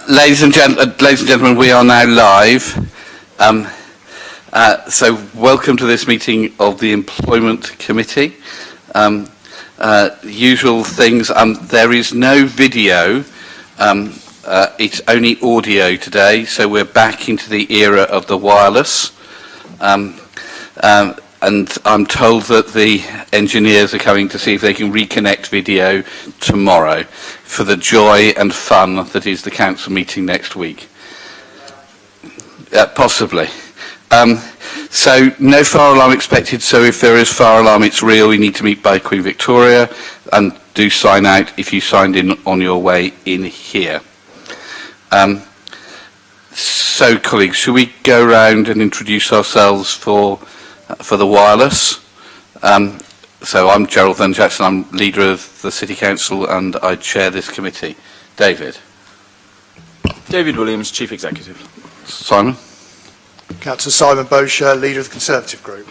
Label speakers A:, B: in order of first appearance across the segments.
A: Ladies and gentlemen, we are now live. So welcome to this meeting of the Employment Committee. Usual things, there is no video, it's only audio today, so we're back into the era of the wireless. And I'm told that the engineers are coming to see if they can reconnect video tomorrow for the joy and fun that is the council meeting next week. Possibly. So no fire alarm expected, so if there is fire alarm, it's real. We need to meet by Queen Victoria, and do sign out if you signed in on your way in here. So colleagues, should we go around and introduce ourselves for the wireless? So I'm Gerald Van Jackson, I'm leader of the City Council and I chair this committee. David?
B: David Williams, Chief Executive.
A: Simon?
C: Councillor Simon Bosher, leader of the Conservative Group.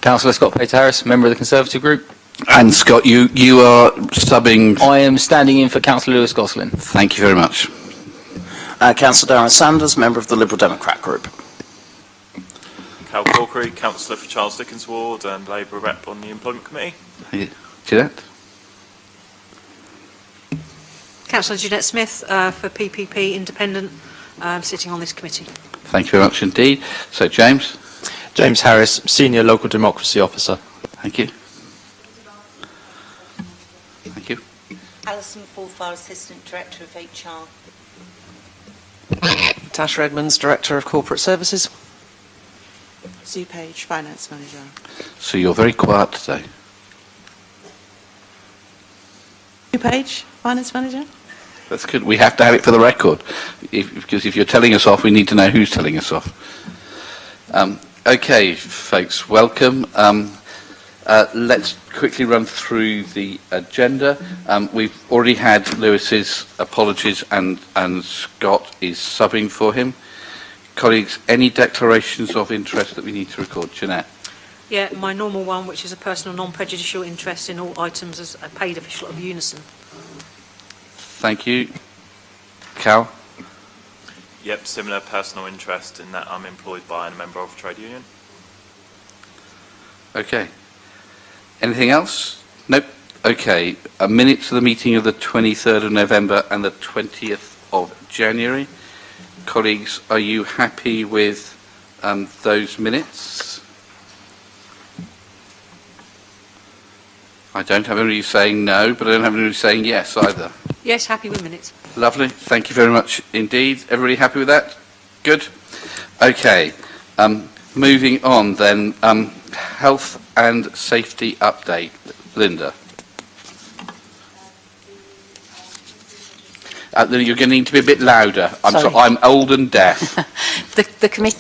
D: Councillor Scott Payter-Harris, member of the Conservative Group.
A: And Scott, you are subbing?
D: I am standing in for Councillor Lewis Gosling.
A: Thank you very much.
E: Councillor Darren Sanders, member of the Liberal Democrat Group.
B: Cal Corkery, Councillor for Charles Dickens Ward and Labour Rep on the Employment Committee.
A: Jeanette?
F: Councillor Jeanette Smith for PPP Independent, sitting on this committee.
A: Thank you very much indeed. So James?
G: James Harris, Senior Local Democracy Officer.
A: Thank you. Thank you.
H: Alison Forfar, Assistant Director of HR.
I: Tasha Edmonds, Director of Corporate Services. Sue Page, Finance Manager.
A: So you're very quiet today.
I: Sue Page, Finance Manager.
A: That's good. We have to have it for the record. Because if you're telling us off, we need to know who's telling us off. Okay, folks, welcome. Let's quickly run through the agenda. We've already had Lewis's apologies and Scott is subbing for him. Colleagues, any declarations of interest that we need to record? Jeanette?
F: Yeah, my normal one, which is a personal non-prejudicial interest in all items as a paid official of Unison.
A: Thank you. Cal?
B: Yep, similar personal interest in that I'm employed by and a member of a trade union.
A: Okay. Anything else? Nope. Okay. Minutes of the meeting of the 23rd of November and the 20th of January. Colleagues, are you happy with those minutes? I don't have anybody saying no, but I don't have anybody saying yes either.
F: Yes, happy with minutes.
A: Lovely. Thank you very much indeed. Everybody happy with that? Good. Okay. Moving on then. Health and safety update. Linda. You're going to need to be a bit louder. I'm old and deaf.
H: The committee.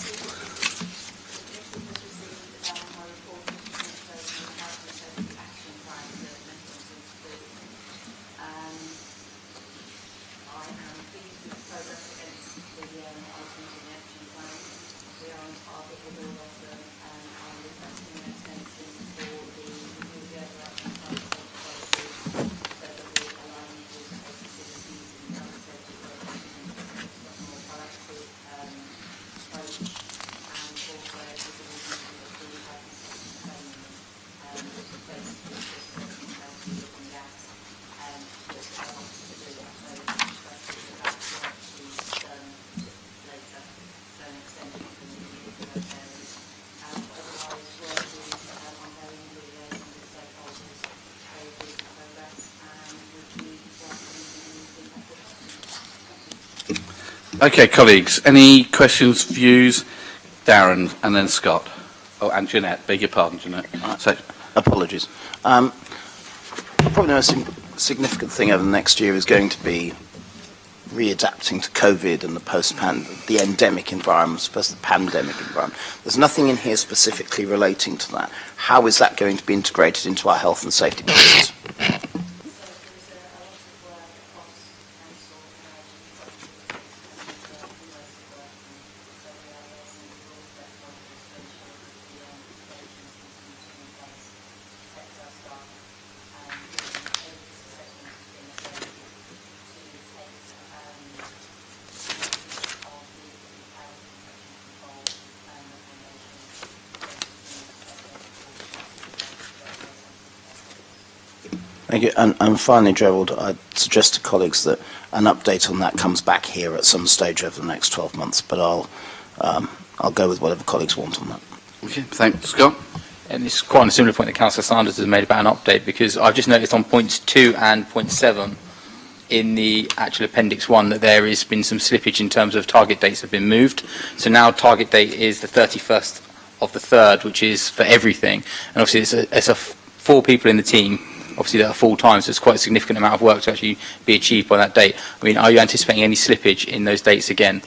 A: Okay, colleagues, any questions, views? Darren and then Scott. Oh, and Jeanette. Beg your pardon, Jeanette. So,
E: Apologies. Probably the most significant thing over the next year is going to be readapting to COVID and the endemic environment, supposed the pandemic environment. There's nothing in here specifically relating to that. How is that going to be integrated into our health and safety policies? Thank you. And finally, Gerald, I'd suggest to colleagues that an update on that comes back here at some stage over the next 12 months, but I'll go with whatever colleagues want on that.
A: Okay, thanks. Scott?
D: And it's quite a similar point that Councillor Sanders has made about an update, because I've just noticed on points 2 and point 7 in the actual Appendix 1 that there has been some slippage in terms of target dates have been moved. So now target date is the 31st of the 3rd, which is for everything. And obviously it's 4 people in the team, obviously that are full-time, so it's quite a significant amount of work to actually be achieved by that date. I mean, are you anticipating any slippage in those dates again?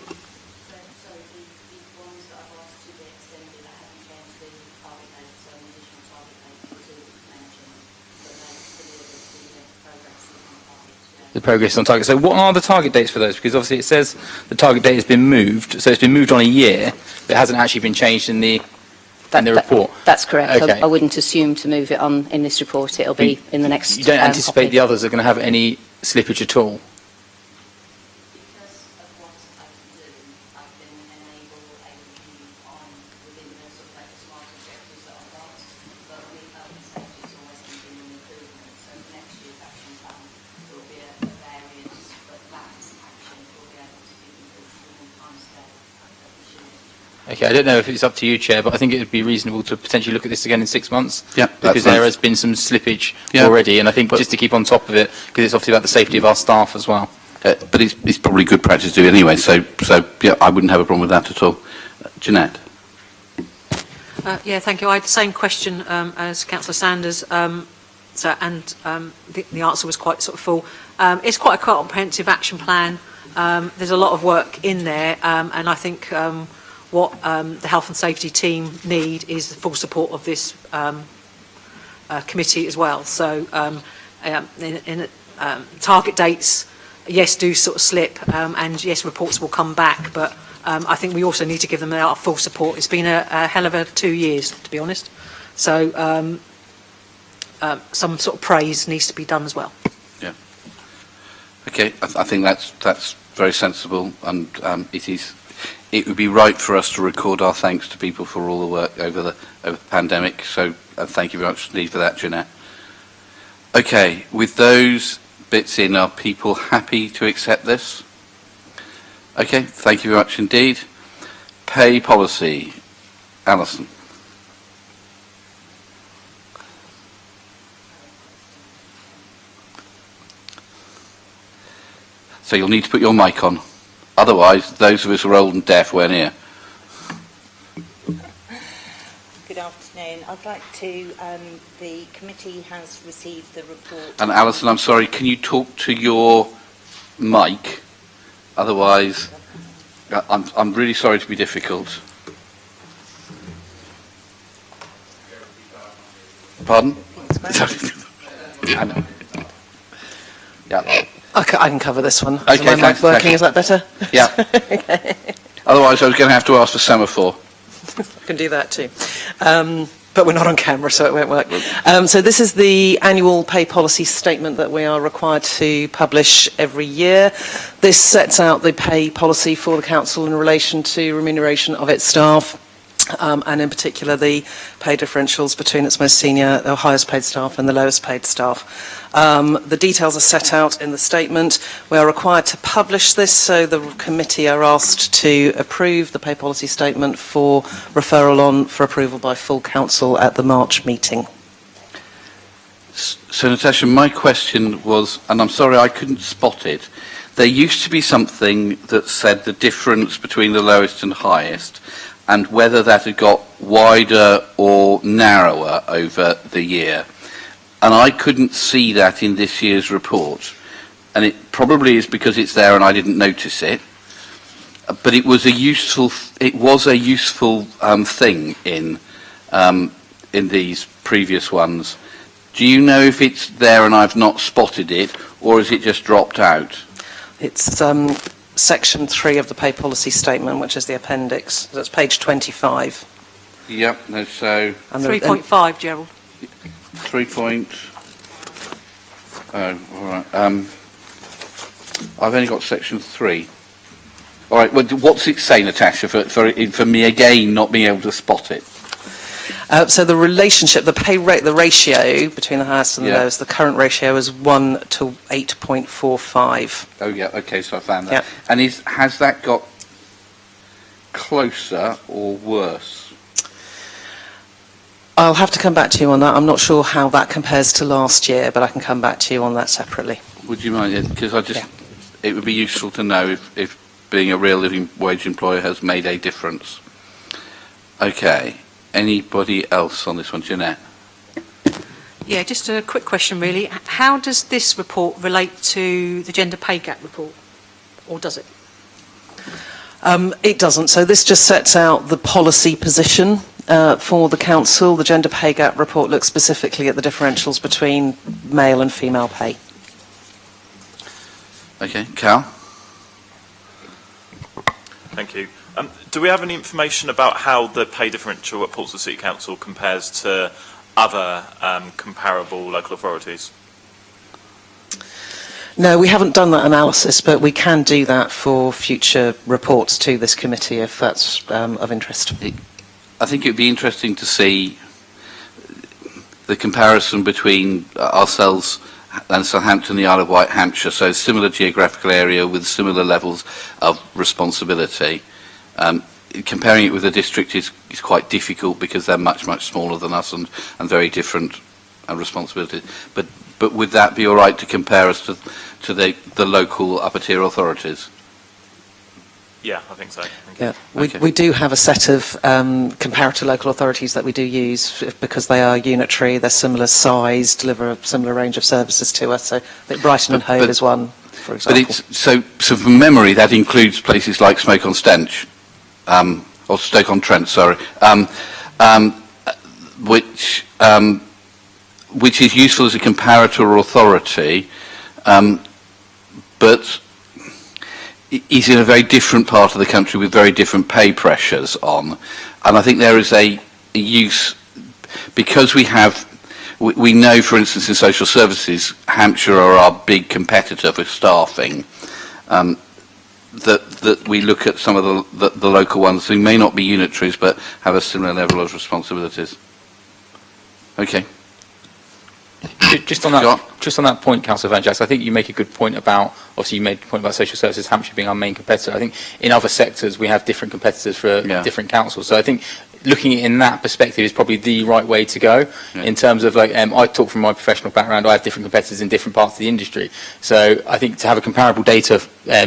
D: The progress on target. So what are the target dates for those? Because obviously it says the target date has been moved, so it's been moved on a year, but it hasn't actually been changed in the report.
J: That's correct.
D: Okay.
J: I wouldn't assume to move it on in this report. It'll be in the next.
D: You don't anticipate
J: copy.
D: the others are going to have any slippage at all? Okay, I don't know if it's up to you, Chair, but I think it would be reasonable to potentially look at this again in 6 months.
A: Yeah,
D: because there has been some slippage already, and I think just to keep on top of it, because it's obviously about the safety of our staff as well.
A: But it's probably good practice to do anyway, so yeah, I wouldn't have a problem with that at all. Jeanette?
F: Yeah, thank you. I had the same question as Councillor Sanders, the answer was quite sort of full. It's quite a comprehensive action plan. There's a lot of work in there, and I think what the health and safety team need is the full support of this committee as well. So target dates, yes, do sort of slip, and yes, reports will come back, but I think we also need to give them our full support. It's been a hell of a 2 years, to be honest. So some sort of praise needs to be done as well.
A: Yeah. Okay, I think that's very sensible, and it would be right for us to record our thanks to people for all the work over the pandemic. So thank you very much indeed for that, Jeanette. Okay, with those bits in, are people happy to accept this? Okay, thank you very much indeed. Pay policy, Alison. So you'll need to put your mic on. Otherwise, those of us who are old and deaf weren't here.
H: Good afternoon. I'd like to, the committee has received the report.
A: And Alison, I'm sorry, can you talk to your mic? Otherwise, I'm really sorry to be difficult. Pardon? Yeah.
I: Okay, I can cover this one.
A: Okay,
I: Is my mic
A: thanks,
I: working? Is that better?
A: Yeah.
I: Okay.
A: Otherwise, I was going to have to ask for semaphore.
I: I can do that too. But we're not on camera, so it won't work. So this is the annual pay policy statement that we are required to publish every year. This sets out the pay policy for the council in relation to remuneration of its staff, and in particular the pay differentials between its most senior, the highest paid staff and the lowest paid staff. The details are set out in the statement. We are required to publish this, so the committee are asked to approve the pay policy statement for referral on for approval by full council at the March meeting.
A: So, Natasha, my question was, and I'm sorry I couldn't spot it, there used to be something that said the difference between the lowest and highest, and whether that had got wider or narrower over the year. And I couldn't see that in this year's report. And it probably is because it's there and I didn't notice it. But it was a useful thing in these previous ones. Do you know if it's there and I've not spotted it, or is it just dropped out?
I: It's section 3 of the pay policy statement, which is the appendix. That's page 25.
A: Yep, no, so...
F: 3.5, Gerald.
A: 3 point... Oh, all right. I've only got section 3. All right, well, what's it say, Natasha, for me again not being able to spot it?
I: So the relationship, the pay rate, the ratio between the highest and the
A: Yeah.
I: lowest, the current ratio is 1 to 8.45.
A: Oh, yeah, okay, so I found that.
I: Yeah.
A: And has that got closer or worse?
I: I'll have to come back to you on that. I'm not sure how that compares to last year, but I can come back to you on that separately.
A: Would you mind? Because it would be useful to know if being a real living wage employer has made a difference. Okay. Anybody else on this one? Jeanette?
F: Yeah, just a quick question really. How does this report relate to the gender pay gap report? Or does it?
I: It doesn't. So this just sets out the policy position for the council. The gender pay gap report looks specifically at the differentials between male and female pay.
A: Okay. Cal?
B: Thank you. Do we have any information about how the pay differential at Portsmouth City Council compares to other comparable local authorities?
I: No, we haven't done that analysis, but we can do that for future reports to this committee if that's of interest.
A: I think it would be interesting to see the comparison between ourselves and Southampton, the Isle of Wight, Hampshire, so similar geographical area with similar levels of responsibility. Comparing it with a district is quite difficult because they're much, much smaller than us and very different responsibilities. But would that be all right to compare us to the local upper tier authorities?
B: Yeah, I think so. Thank you.
I: Yeah,
A: Okay.
I: we do have a set of comparator local authorities that we do use because they are unitary, they're similar size, deliver a similar range of services to us. So I think Brighton and Hove is one, for example.
A: But it's so from memory that includes places like Stoke-on-Trent, or Stoke-on-Trent, sorry, which is useful as a comparator authority, but is in a very different part of the country with very different pay pressures on. And I think there is a use, because we know, for instance, in social services, Hampshire are our big competitor for staffing, that we look at some of the local ones who may not be unitaries but have a similar level of responsibilities. Okay.
D: Just on that point, Councillor Van Jacks, I think you make a good point about, obviously you made the point about social services, Hampshire being our main competitor. I think in other sectors we have different competitors for different councils. So I think looking at it in that perspective is probably the right way to go in terms of, like, I talk from my professional background, I have different competitors in different parts of the industry. So I think to have a comparable data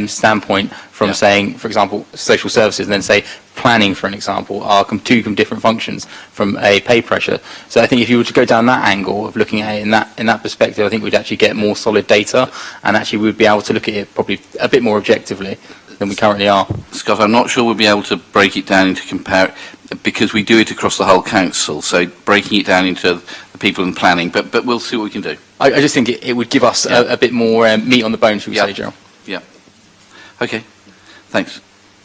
D: standpoint from saying, for example, social services and then say planning, for an example, are two different functions from a pay pressure. So I think if you were to go down that angle of looking at it in that perspective, I think we'd actually get more solid data and actually we'd be able to look at it probably a bit more objectively than we currently are.
A: Scott, I'm not sure we'll be able to break it down into compare, because we do it across the whole council, so breaking it down into the people in planning, but we'll see what we can do.
D: I just think it would give us a bit more meat on the bone, should we say, Gerald?
A: Yeah. Okay, thanks.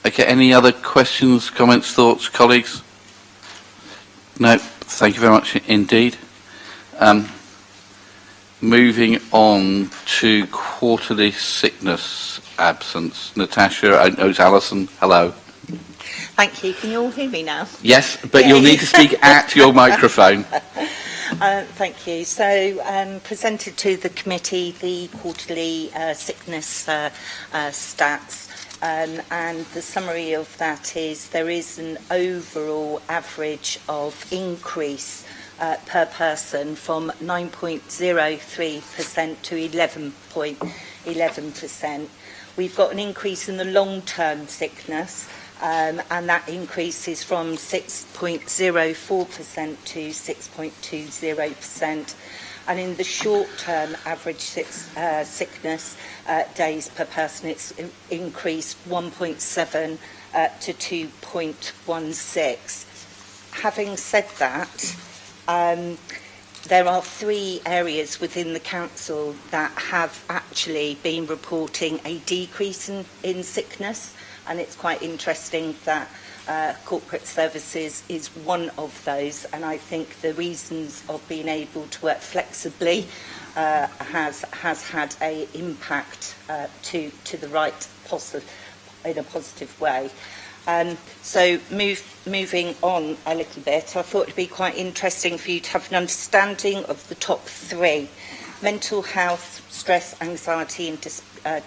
A: Okay, any other questions, comments, thoughts, colleagues? No, thank you very much indeed. Moving on to quarterly sickness absence. Natasha, it's Alison, hello.
H: Thank you. Can you all hear me now?
A: Yes, but you'll need to speak at your microphone.
H: Thank you. So, presented to the committee the quarterly sickness stats. And the summary of that is there is an overall average of increase per person from 9.03% to 11.11%. We've got an increase in the long-term sickness, and that increase is from 6.04% to 6.20%. And in the short-term average sickness days per person, it's increased 1.7 to 2.16. Having said that, there are 3 areas within the council that have actually been reporting a decrease in sickness, and it's quite interesting that corporate services is one of those, and I think the reasons of being able to work flexibly has had a impact to the right in a positive way. So moving on a little bit, I thought it would be quite interesting for you to have an understanding of the top three: mental health, stress, anxiety and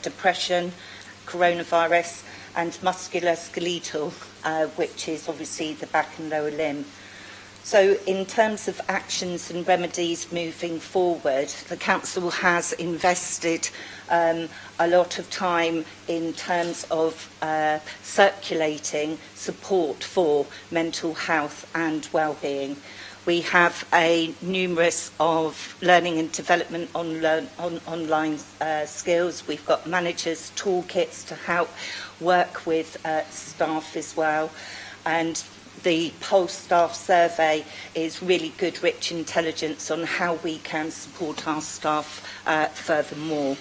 H: depression, coronavirus, and musculoskeletal, which is obviously the back and lower limb. So in terms of actions and remedies moving forward, the Council has invested a lot of time in terms of circulating support for mental health and well-being. We have a numerous of learning and development online skills. We've got managers' toolkits to help work with staff as well. And the Pulse staff survey is really good, rich intelligence on how we can support our staff furthermore.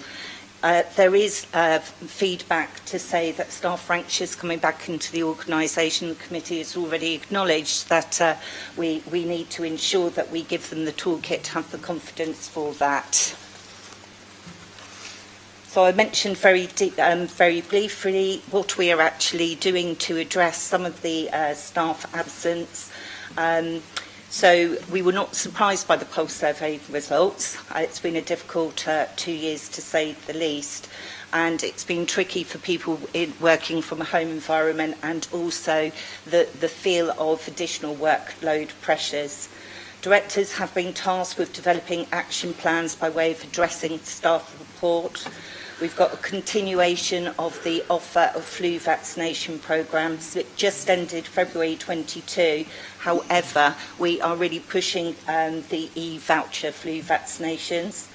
H: There is feedback to say that staff are anxious coming back into the organisation. The committee has already acknowledged that we need to ensure that we give them the toolkit to have the confidence for that. So I mentioned very briefly what we are actually doing to address some of the staff absence. So we were not surprised by the Pulse survey results. It's been a difficult 2 years to say the least, and it's been tricky for people working from a home environment, and also the feel of additional workload pressures. Directors have been tasked with developing action plans by way of addressing staff report. We've got a continuation of the offer of flu vaccination programmes. It just ended February 22. However, we are really pushing the e-voucher flu vaccinations.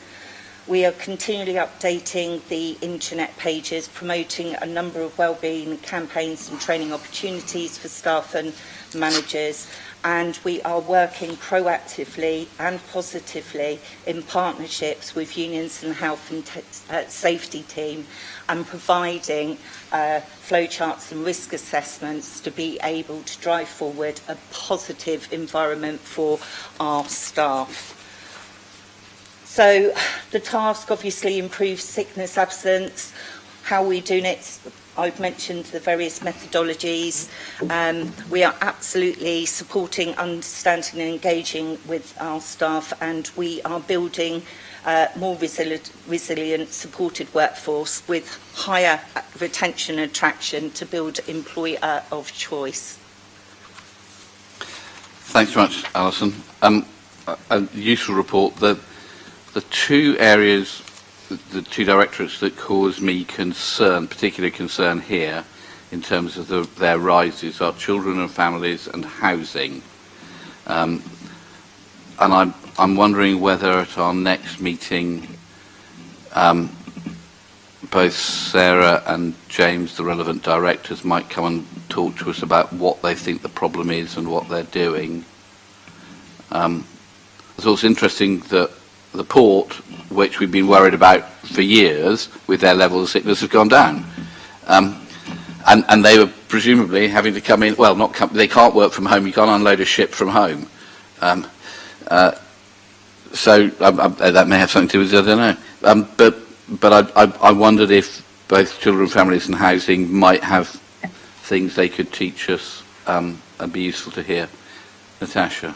H: We are continually updating the internet pages, promoting a number of wellbeing campaigns and training opportunities for staff and managers. And we are working proactively and positively in partnerships with unions and health and safety team, and providing flowcharts and risk assessments to be able to drive forward a positive environment for our staff. So the task obviously improves sickness absence. How are we doing it? I've mentioned the various methodologies. We are absolutely supporting, understanding and engaging with our staff, and we are building more resilient supported workforce with higher retention and attraction to build employer of choice.
A: Thanks very much, Alison. A useful report. The two areas, the two directorates that cause me concern, particular concern here, in terms of their rises, are children and families and housing. And I'm wondering whether at our next meeting, both Sarah and James, the relevant directors, might come and talk to us about what they think the problem is and what they're doing. It's also interesting that the port, which we've been worried about for years with their level of sickness, has gone down. And they were presumably having to come in, well, they can't work from home, you can't unload a ship from home. So that may have something to do with it, I don't know. But I wondered if both children, families and housing might have things they could teach us and be useful to hear. Natasha.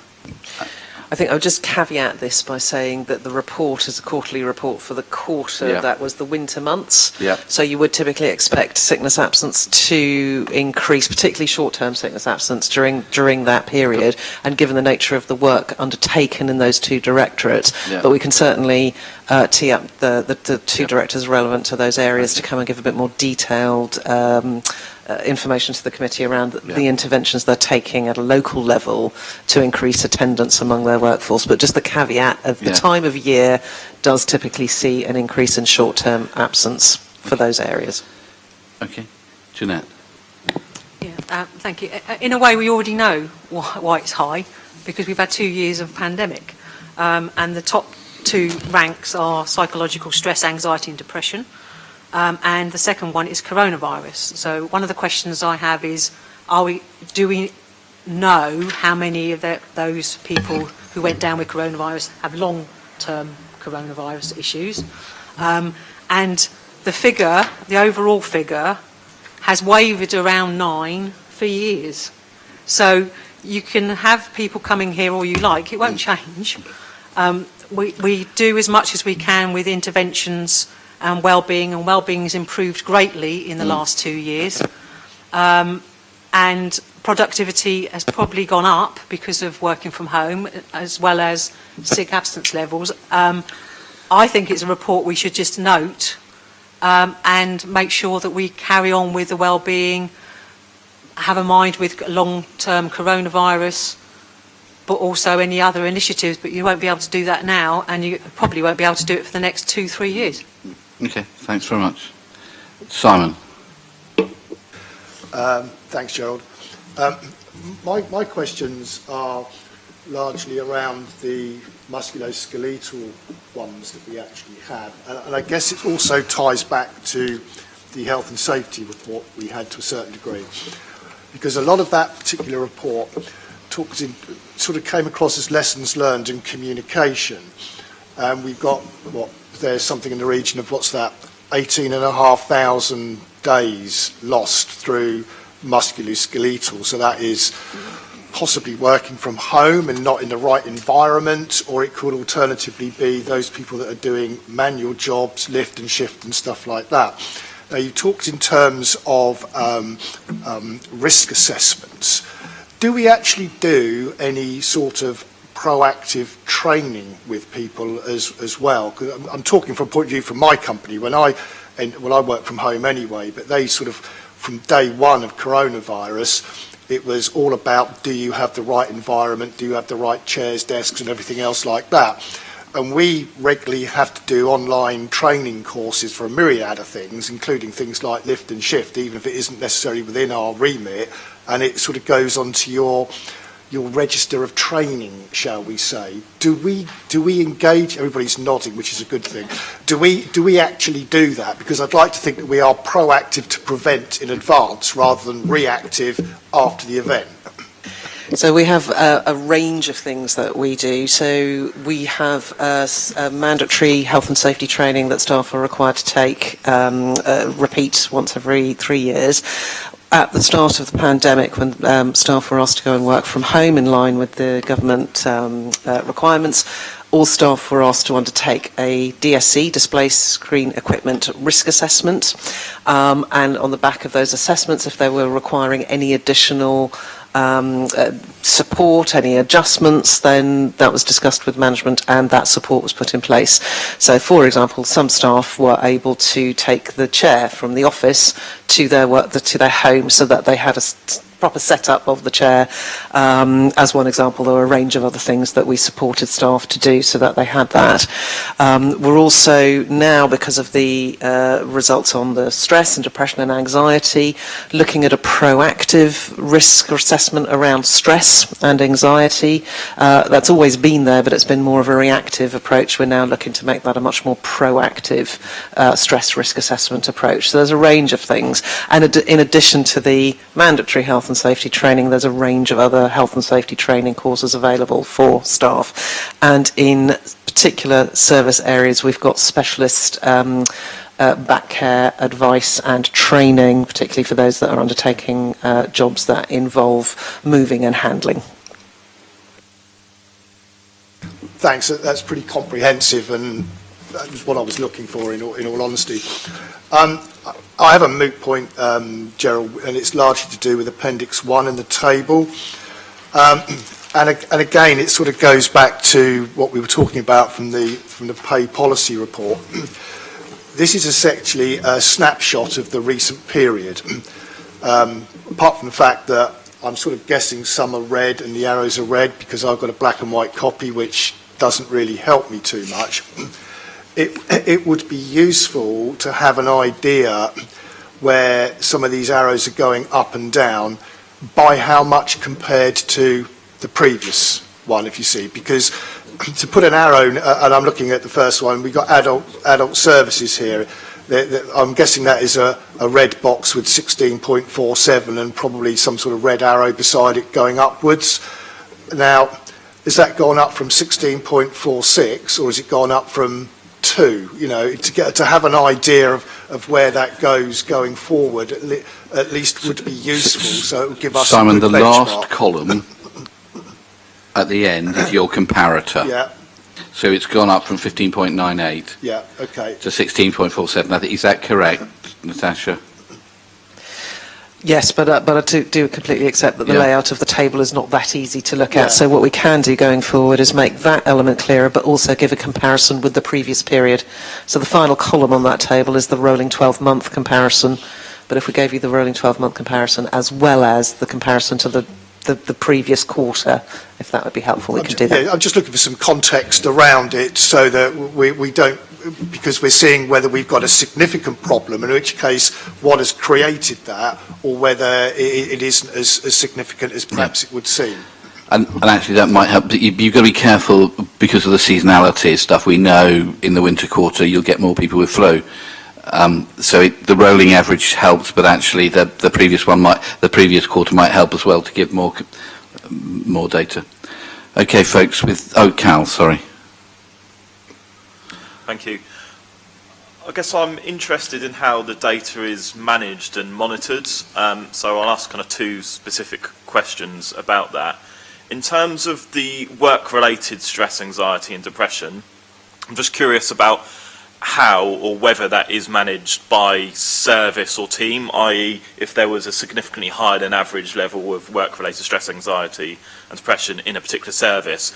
I: I think I would just caveat this by saying that the report is a quarterly report for the quarter that was the winter months.
A: Yeah.
I: So you would typically expect sickness absence to increase, particularly short-term sickness absence during that period, and given the nature of the work undertaken in those two directorates. Yeah. But we can certainly tee up the two directors relevant to those areas to come and give a bit more detailed information to the committee around the interventions they're taking at a local level to increase attendance among their workforce. But just the caveat of the time of year does typically see an increase in short-term absence for those areas.
A: Okay. Jeanette.
F: Yeah, thank you. In a way, we already know why it's high, because we've had 2 years of pandemic. And the top two ranks are psychological stress, anxiety and depression. And the second one is coronavirus. So one of the questions I have is, do we know how many of those people who went down with coronavirus have long-term coronavirus issues? And the overall figure, has wavered around 9 for years. So you can have people coming here all you like, it won't change. We do as much as we can with interventions and well-being has improved greatly in the last 2 years. And productivity has probably gone up because of working from home, as well as sick absence levels. I think it's a report we should just note and make sure that we carry on with the well-being, have a mind with long-term coronavirus, but also any other initiatives. But you won't be able to do that now, and you probably won't be able to do it for the next 2-3 years.
A: Okay, thanks very much. Simon.
C: Thanks, Gerald. My questions are largely around the musculoskeletal ones that we actually have. And I guess it also ties back to the health and safety report we had to a certain degree. Because a lot of that particular report sort of came across as lessons learned in communication. And we've got, there's something in the region of 18,500 days lost through musculoskeletal. So that is possibly working from home and not in the right environment, or it could alternatively be those people that are doing manual jobs, lift and shift and stuff like that. Now, you talked in terms of risk assessments. Do we actually do any sort of proactive training with people as well? 'Cause I'm talking from a point of view from my company. When I work from home anyway, but they sort of, from day one of coronavirus, it was all about, do you have the right environment? Do you have the right chairs, desks, and everything else like that? And we regularly have to do online training courses for a myriad of things, including things like lift and shift, even if it isn't necessarily within our remit. And it sort of goes onto your register of training, shall we say. Do we engage? Everybody's nodding, which is a good thing. Do we actually do that? Because I'd like to think that we are proactive to prevent in advance rather than reactive after the event.
I: So we have a range of things that we do. So we have a mandatory health and safety training that staff are required to take, repeat once every 3 years. At the start of the pandemic, when staff were asked to go and work from home in line with the government requirements, all staff were asked to undertake a DSC, display screen equipment risk assessment. And on the back of those assessments, if they were requiring any additional support, any adjustments, then that was discussed with management and that support was put in place. So, for example, some staff were able to take the chair from the office to their home so that they had a proper setup of the chair. As one example, there were a range of other things that we supported staff to do so that they had that. We're also now, because of the results on the stress and depression and anxiety, looking at a proactive risk assessment around stress and anxiety. That's always been there, but it's been more of a reactive approach. We're now looking to make that a much more proactive stress risk assessment approach. So there's a range of things. And in addition to the mandatory health and safety training, there's a range of other health and safety training courses available for staff. And in particular service areas, we've got specialist back care advice and training, particularly for those that are undertaking jobs that involve moving and handling.
C: Thanks, that's pretty comprehensive, and that was what I was looking for in all honesty. I have a moot point, Gerald, and it's largely to do with Appendix 1 in the table. And again, it sort of goes back to what we were talking about from the pay policy report. This is essentially a snapshot of the recent period. Apart from the fact that I'm sort of guessing some are red and the arrows are red because I've got a black and white copy, which doesn't really help me too much. It would be useful to have an idea where some of these arrows are going up and down by how much compared to the previous one, if you see, because to put an arrow, and I'm looking at the first one, we've got adult services here. I'm guessing that is a red box with 16.47 and probably some sort of red arrow beside it going upwards. Now, has that gone up from 16.46 or has it gone up from 2, you know, to have an idea of where that goes going forward, at least would be useful, so it would give us
A: Simon,
C: a good
A: the
C: benchmark.
A: last column at the end is your comparator.
C: Yeah,
A: So it's gone up from 15.98
C: yeah, okay.
A: to 16.47. I think, is that correct, Natasha?
I: Yes, but I do completely accept that the
A: Yeah.
I: layout of the table is not that easy to look
C: Yeah.
I: at. So what we can do going forward is make that element clearer, but also give a comparison with the previous period. So the final column on that table is the rolling 12-month comparison. But if we gave you the rolling 12-month comparison as well as the comparison to the previous quarter, if that would be helpful, we can do that.
C: Yeah, I'm just looking for some context around it so that we don't, because we're seeing whether we've got a significant problem, in which case what has created that, or whether it isn't as significant as perhaps it would seem.
A: And actually that might help. But you've got to be careful because of the seasonality stuff. We know in the winter quarter you'll get more people with flu. So the rolling average helps, but actually the previous quarter might help as well to give more data. Okay, folks. Cal, sorry.
B: Thank you. I guess I'm interested in how the data is managed and monitored. So I'll ask kind of two specific questions about that. In terms of the work-related stress, anxiety, and depression, I'm just curious about how or whether that is managed by service or team, i.e. if there was a significantly higher than average level of work-related stress, anxiety and depression in a particular service,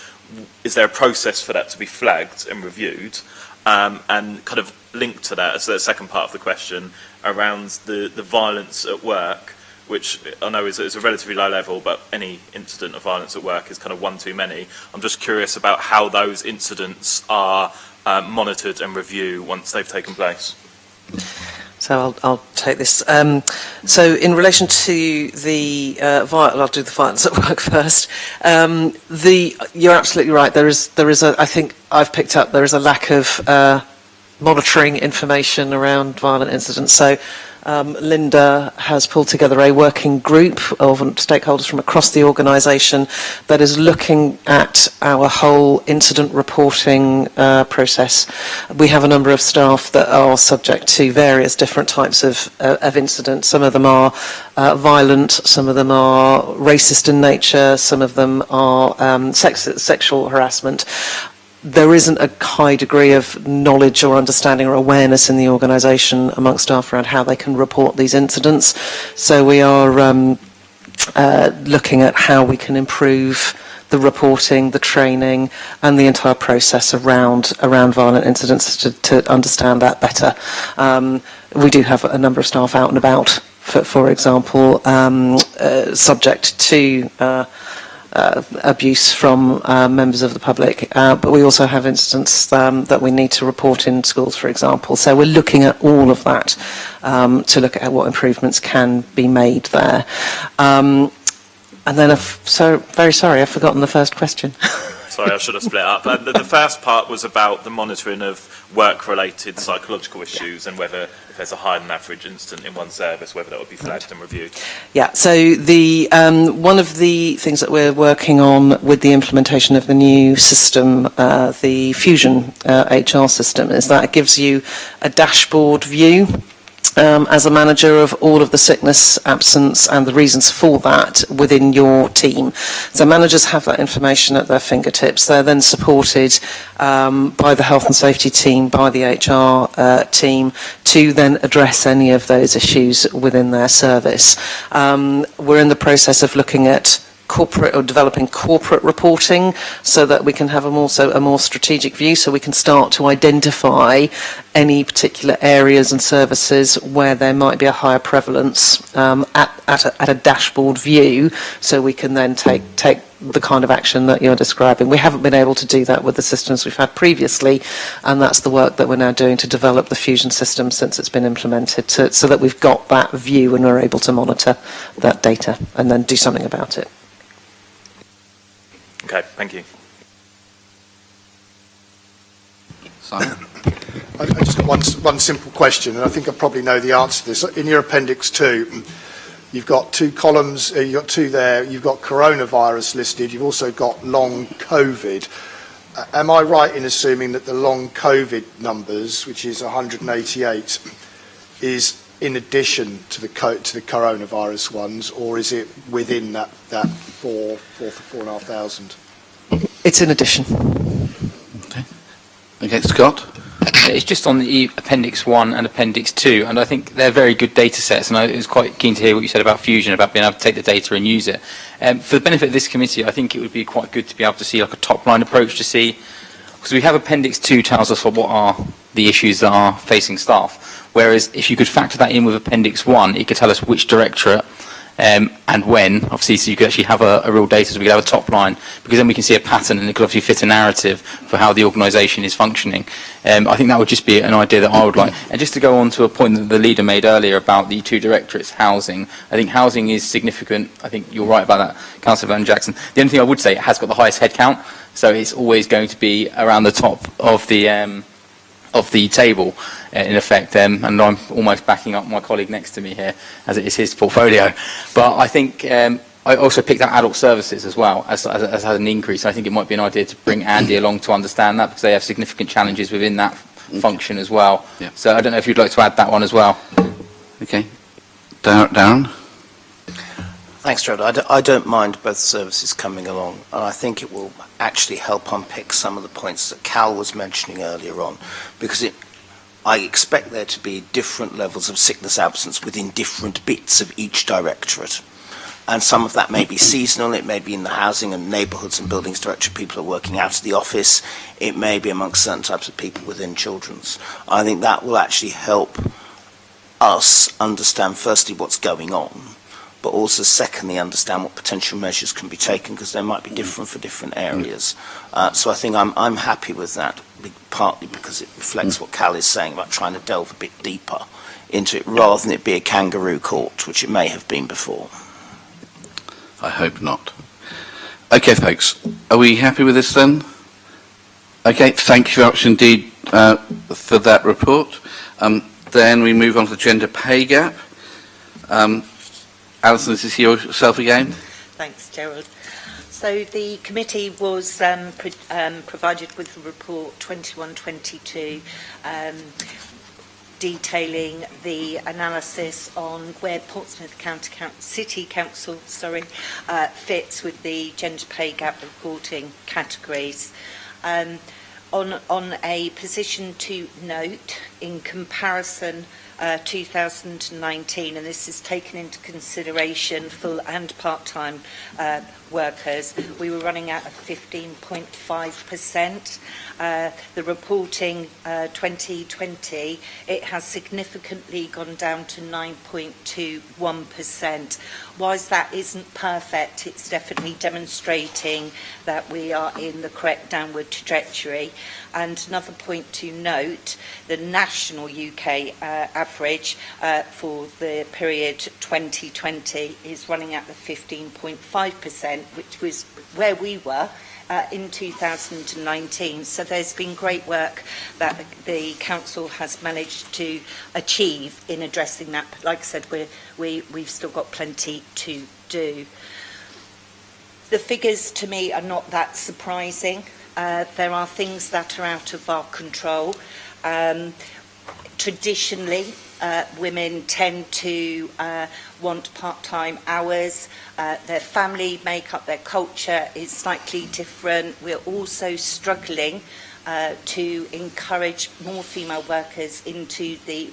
B: is there a process for that to be flagged and reviewed? And kind of linked to that, as the second part of the question, around the violence at work, which I know is a relatively low level, but any incident of violence at work is kind of one too many. I'm just curious about how those incidents are monitored and reviewed once they've taken place.
I: So I'll take this. So in relation to the I'll do the violence at work first. You're absolutely right. There is I think I've picked up there is a lack of monitoring information around violent incidents. So Linda has pulled together a working group of stakeholders from across the organisation that is looking at our whole incident reporting process. We have a number of staff that are subject to various different types of incidents. Some of them are violent, some of them are racist in nature, some of them are sexual harassment. There isn't a high degree of knowledge or understanding or awareness in the organisation amongst staff around how they can report these incidents. So we are looking at how we can improve the reporting, the training and the entire process around violent incidents to understand that better. We do have a number of staff out and about, for example, subject to abuse from members of the public, but we also have incidents that we need to report in schools, for example. So we're looking at all of that to look at what improvements can be made there. And then, very sorry, I've forgotten the first question.
B: Sorry, I should have split up. The first part was about the monitoring of work-related psychological issues and whether, if there's a higher than average incident in one service, whether that would be flagged and reviewed.
I: Yeah, so the one of the things that we're working on with the implementation of the new system, the Fusion HR system, is that it gives you a dashboard view as a manager of all of the sickness, absence and the reasons for that within your team. So managers have that information at their fingertips. They're then supported by the health and safety team, by the HR team to then address any of those issues within their service. We're in the process of looking at developing corporate reporting so that we can have a more strategic view, so we can start to identify any particular areas and services where there might be a higher prevalence at a dashboard view, so we can then take the kind of action that you're describing. We haven't been able to do that with the systems we've had previously, and that's the work that we're now doing to develop the Fusion system since it's been implemented, so that we've got that view and we're able to monitor that data and then do something about it.
B: Okay, thank you.
A: Simon?
C: I just got one simple question, and I think I probably know the answer to this. In your Appendix 2, you've got two columns, you've got two there, you've got coronavirus listed, you've also got long COVID. am I right in assuming that the long COVID numbers, which is 188, is in addition to the coronavirus ones, or is it within that 4,500?
I: It's in addition.
A: Okay, Scott?
D: It's just on the Appendix 1 and Appendix 2, and I think they're very good data sets, and I was quite keen to hear what you said about Fusion, about being able to take the data and use it. For the benefit of this committee, I think it would be quite good to be able to see like a top-line approach to see, because we have Appendix 2 tells us what are the issues that are facing staff, whereas if you could factor that in with Appendix 1, it could tell us which directorate and when, obviously, so you could actually have a real data, so we could have a top line, because then we can see a pattern and it could obviously fit a narrative for how the organisation is functioning. I think that would just be an idea that I would like. And just to go on to a point that the leader made earlier about the two directorates, housing, I think housing is significant. I think you're right about that, Councillor Van Jackson. The only thing I would say, it has got the highest headcount, so it's always going to be around the top of the table, in effect, and I'm almost backing up my colleague next to me here, as it is his portfolio. But I think I also picked out adult services as well, as an increase. I think it might be an idea to bring Andy along to understand that, because they have significant challenges within that function as well.
A: Yeah.
D: So I don't know if you'd like to add that one as well.
A: Okay. Darren?
E: Thanks, Gerald. I don't mind both services coming along, and I think it will actually help unpick some of the points that Cal was mentioning earlier on, because I expect there to be different levels of sickness absence within different bits of each directorate. And some of that may be seasonal, it may be in the housing and neighbourhoods and buildings directorate, people are working out of the office, it may be amongst certain types of people within children's. I think that will actually help us understand firstly what's going on, but also secondly understand what potential measures can be taken, because they might be different for different areas. So I think I'm happy with that, partly because it reflects what Cal is saying about trying to delve a bit deeper into it, rather than it be a kangaroo court, which it may have been before.
A: I hope not. Okay, folks, are we happy with this then? Okay, thank you very much indeed for that report. Then we move on to the gender pay gap. Alison, this is yourself again.
H: Thanks, Gerald. So the committee was provided with a report 2122 detailing the analysis on where Portsmouth City Council fits with the gender pay gap reporting categories. On a position to note, in comparison 2019, and this is taken into consideration full and part-time workers, we were running at 15.5%. The reporting 2020, it has significantly gone down to 9.21%. Whilst that isn't perfect, it's definitely demonstrating that we are in the correct downward trajectory. And another point to note, the national UK average for the period 2020 is running at the 15.5%, which was where we were in 2019. So there's been great work that the council has managed to achieve in addressing that. But like I said, we've still got plenty to do. The figures to me are not that surprising. There are things that are out of our control. Traditionally, women tend to want part-time hours. Their family makeup, their culture is slightly different. We're also struggling to encourage more female workers into the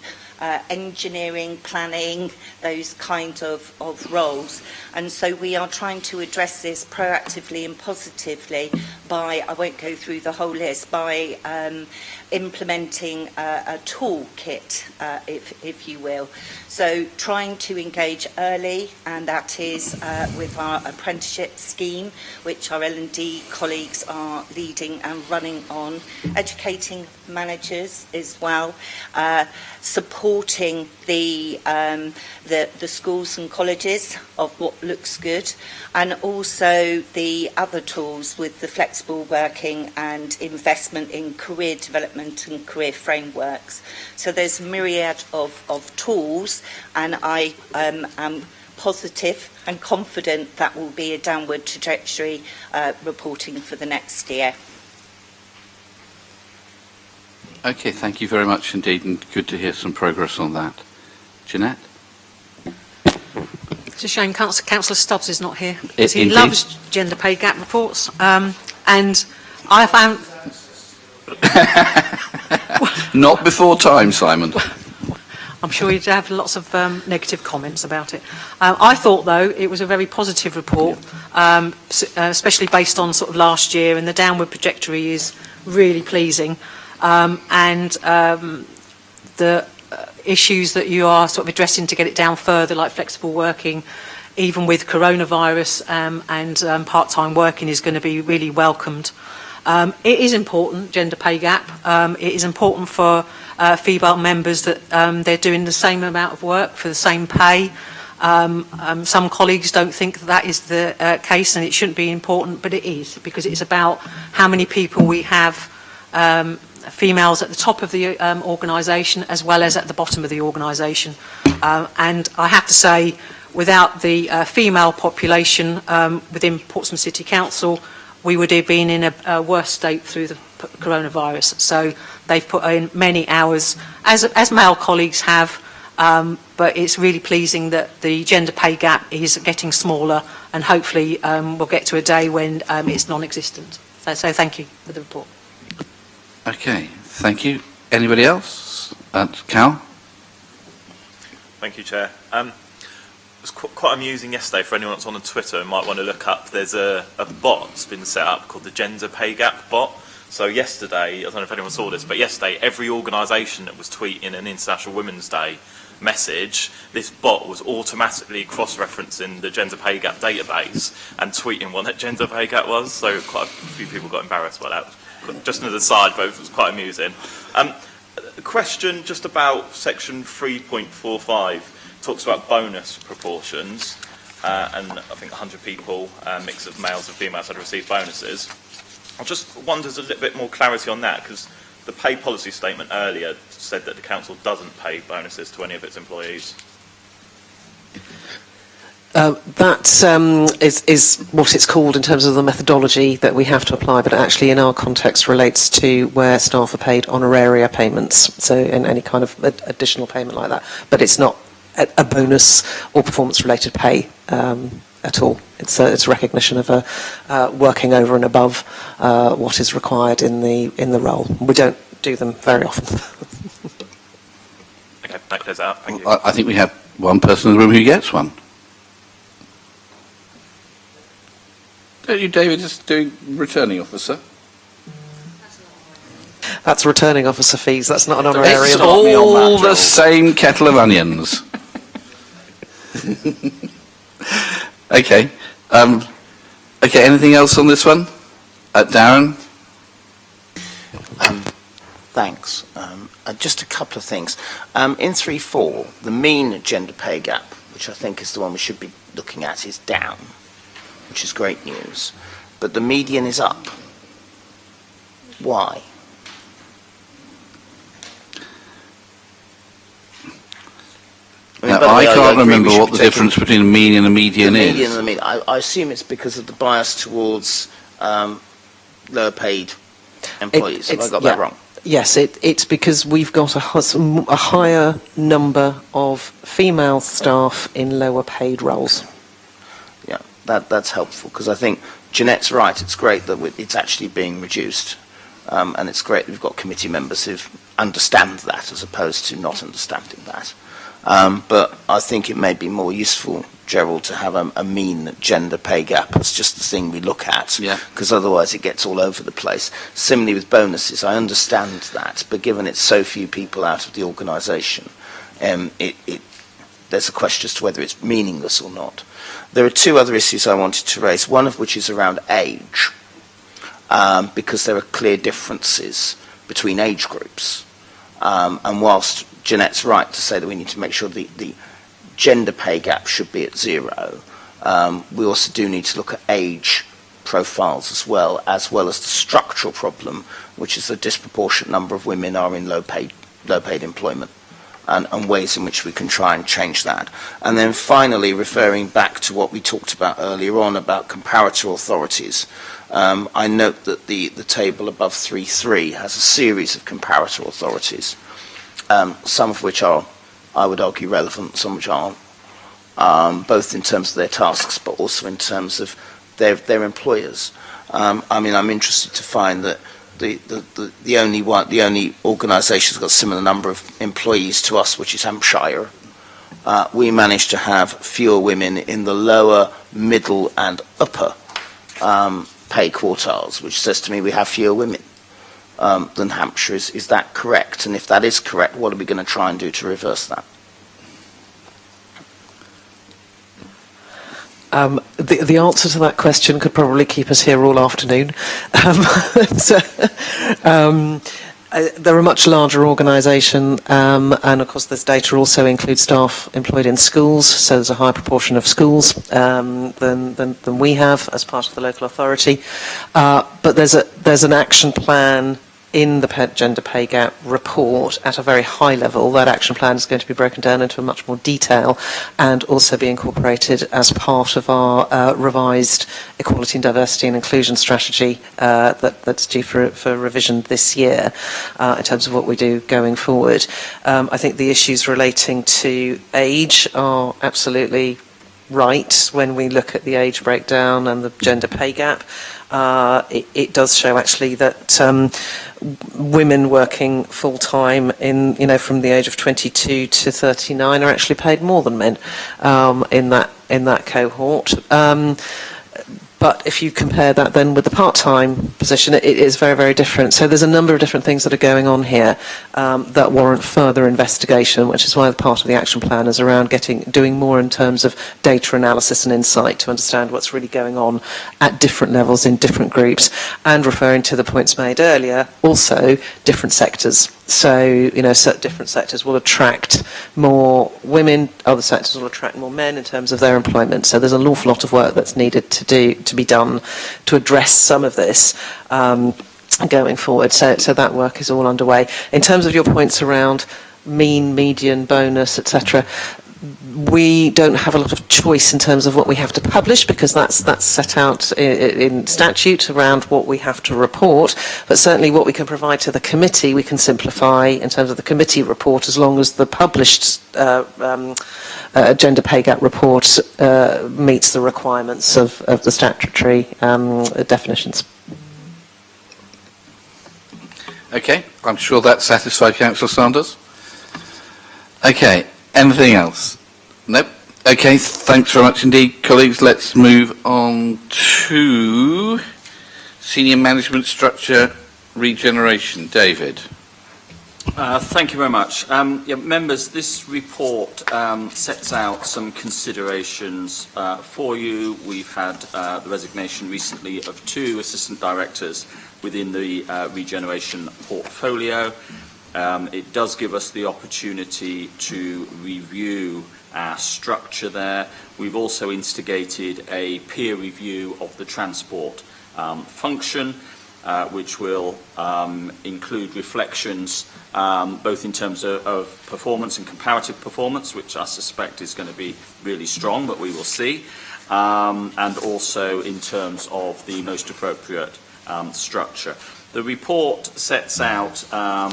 H: engineering, planning, those kinds of roles. And so we are trying to address this proactively and positively by, I won't go through the whole list, by implementing a toolkit, if you will. So trying to engage early, and that is with our apprenticeship scheme, which our L&D colleagues are leading and running on, educating managers as well, supporting the schools and colleges of what looks good, and also the other tools with the flexible working and investment in career development and career frameworks. So there's a myriad of tools, and I am positive and confident that will be a downward trajectory reporting for the next year.
A: Okay, thank you very much indeed, and good to hear some progress on that. Jeanette?
F: It's a shame Councillor Stubbs is not here, because he
A: Indeed.
F: loves gender pay gap reports. And I found...
A: Not before time, Simon.
F: I'm sure he'd have lots of negative comments about it. I thought, though, it was a very positive report, especially based on sort of last year, and the downward trajectory is really pleasing. The issues that you are sort of addressing to get it down further, like flexible working, even with coronavirus and part-time working, is going to be really welcomed. It is important, gender pay gap. It is important for female members that they're doing the same amount of work for the same pay. Some colleagues don't think that is the case, and it shouldn't be important, but it is, because it's about how many people we have, females at the top of the organisation as well as at the bottom of the organisation. And I have to say, without the female population within Portsmouth City Council, we would have been in a worse state through the coronavirus. So they've put in many hours, as male colleagues have, but it's really pleasing that the gender pay gap is getting smaller, and hopefully we'll get to a day when it's non-existent. So thank you for the report.
A: Okay, thank you. Anybody else? Cal?
B: Thank you, Chair. It was quite amusing yesterday for anyone that's on Twitter and might want to look up. There's a bot that's been set up called the Gender Pay Gap bot. So yesterday, I don't know if anyone saw this, but yesterday every organisation that was tweeting an International Women's Day message, this bot was automatically cross-referencing the gender pay gap database and tweeting what that gender pay gap was. So quite a few people got embarrassed by that. Just an aside, but it was quite amusing. A question just about section 3.45 talks about bonus proportions, and I think 100 people, mix of males and females, had received bonuses. I just wondered a little bit more clarity on that, because the pay policy statement earlier said that the council doesn't pay bonuses to any of its employees.
I: That is what it's called in terms of the methodology that we have to apply, but actually in our context relates to where staff are paid honoraria payments, so in any kind of additional payment like that. But it's not a bonus or performance-related pay at all. It's a recognition of working over and above what is required in the role. We don't do them very often.
B: Okay, that clears it out. Thank you.
A: I think we have one person in the room who gets one. Don't you, David, just doing returning officer?
I: That's returning officer fees. That's not an honorarium.
A: It's all the same kettle of onions. Okay. Okay, anything else on this one? Darren?
E: Thanks. Just a couple of things. In 3.4, the mean gender pay gap, which I think is the one we should be looking at, is down, which is great news. But the median is up. Why?
A: Now, I can't remember what the difference between a mean and a median is.
E: Median and the median. I assume it's because of the bias towards lower paid employees. Have I got that wrong?
I: Yes, it's because we've got a higher number of female staff in lower paid roles.
E: Yeah, that's helpful, because I think Jeanette's right. It's great that it's actually being reduced, and it's great that we've got committee members who understand that as opposed to not understanding that. But I think it may be more useful, Gerald, to have a mean gender pay gap. It's just the thing we look at, because otherwise it gets all over the place. Similarly with bonuses, I understand that, but given it's so few people out of the organisation, there's a question as to whether it's meaningless or not. There are two other issues I wanted to raise, one of which is around age, because there are clear differences between age groups. And whilst Jeanette's right to say that we need to make sure the gender pay gap should be at 0, we also do need to look at age profiles as well as the structural problem, which is the disproportionate number of women are in low paid employment, and ways in which we can try and change that. And then finally, referring back to what we talked about earlier on about comparator authorities, I note that the table above 3.3 has a series of comparator authorities, some of which are, I would argue, relevant, some which aren't, both in terms of their tasks, but also in terms of their employers. I mean, I'm interested to find that the only organisation that's got a similar number of employees to us, which is Hampshire, we managed to have fewer women in the lower, middle, and upper pay quartiles, which says to me we have fewer women than Hampshire. Is that correct? And if that is correct, what are we going to try and do to reverse that?
I: The answer to that question could probably keep us here all afternoon. They're a much larger organisation, and of course this data also includes staff employed in schools, so there's a higher proportion of schools than we have as part of the local authority. But there's an action plan in the gender pay gap report at a very high level. That action plan is going to be broken down into much more detail and also be incorporated as part of our revised equality and diversity and inclusion strategy that's due for revision this year in terms of what we do going forward. I think the issues relating to age are absolutely right when we look at the age breakdown and the gender pay gap. It does show actually that women working full time from the age of 22 to 39 are actually paid more than men in that cohort. But if you compare that then with the part-time position, it is very, very different. So there's a number of different things that are going on here that warrant further investigation, which is why part of the action plan is around doing more in terms of data analysis and insight to understand what's really going on at different levels in different groups, and referring to the points made earlier, also different sectors. So, different sectors will attract more women, other sectors will attract more men in terms of their employment. So there's an awful lot of work that's needed to be done to address some of this going forward. So that work is all underway. In terms of your points around mean, median, bonus, etc., we don't have a lot of choice in terms of what we have to publish, because that's set out in statute around what we have to report. But certainly what we can provide to the committee, we can simplify in terms of the committee report, as long as the published gender pay gap report meets the requirements of the statutory definitions.
A: Okay, I'm sure that satisfied Councillor Sanders. Okay, anything else? Nope. Okay, thanks very much indeed, colleagues. Let's move on to senior management structure regeneration. David.
K: Thank you very much. Members, this report sets out some considerations for you. We've had the resignation recently of 2 assistant directors within the regeneration portfolio. It does give us the opportunity to review our structure there. We've also instigated a peer review of the transport function, which will include reflections both in terms of performance and comparative performance, which I suspect is going to be really strong, but we will see, and also in terms of the most appropriate structure. The report sets out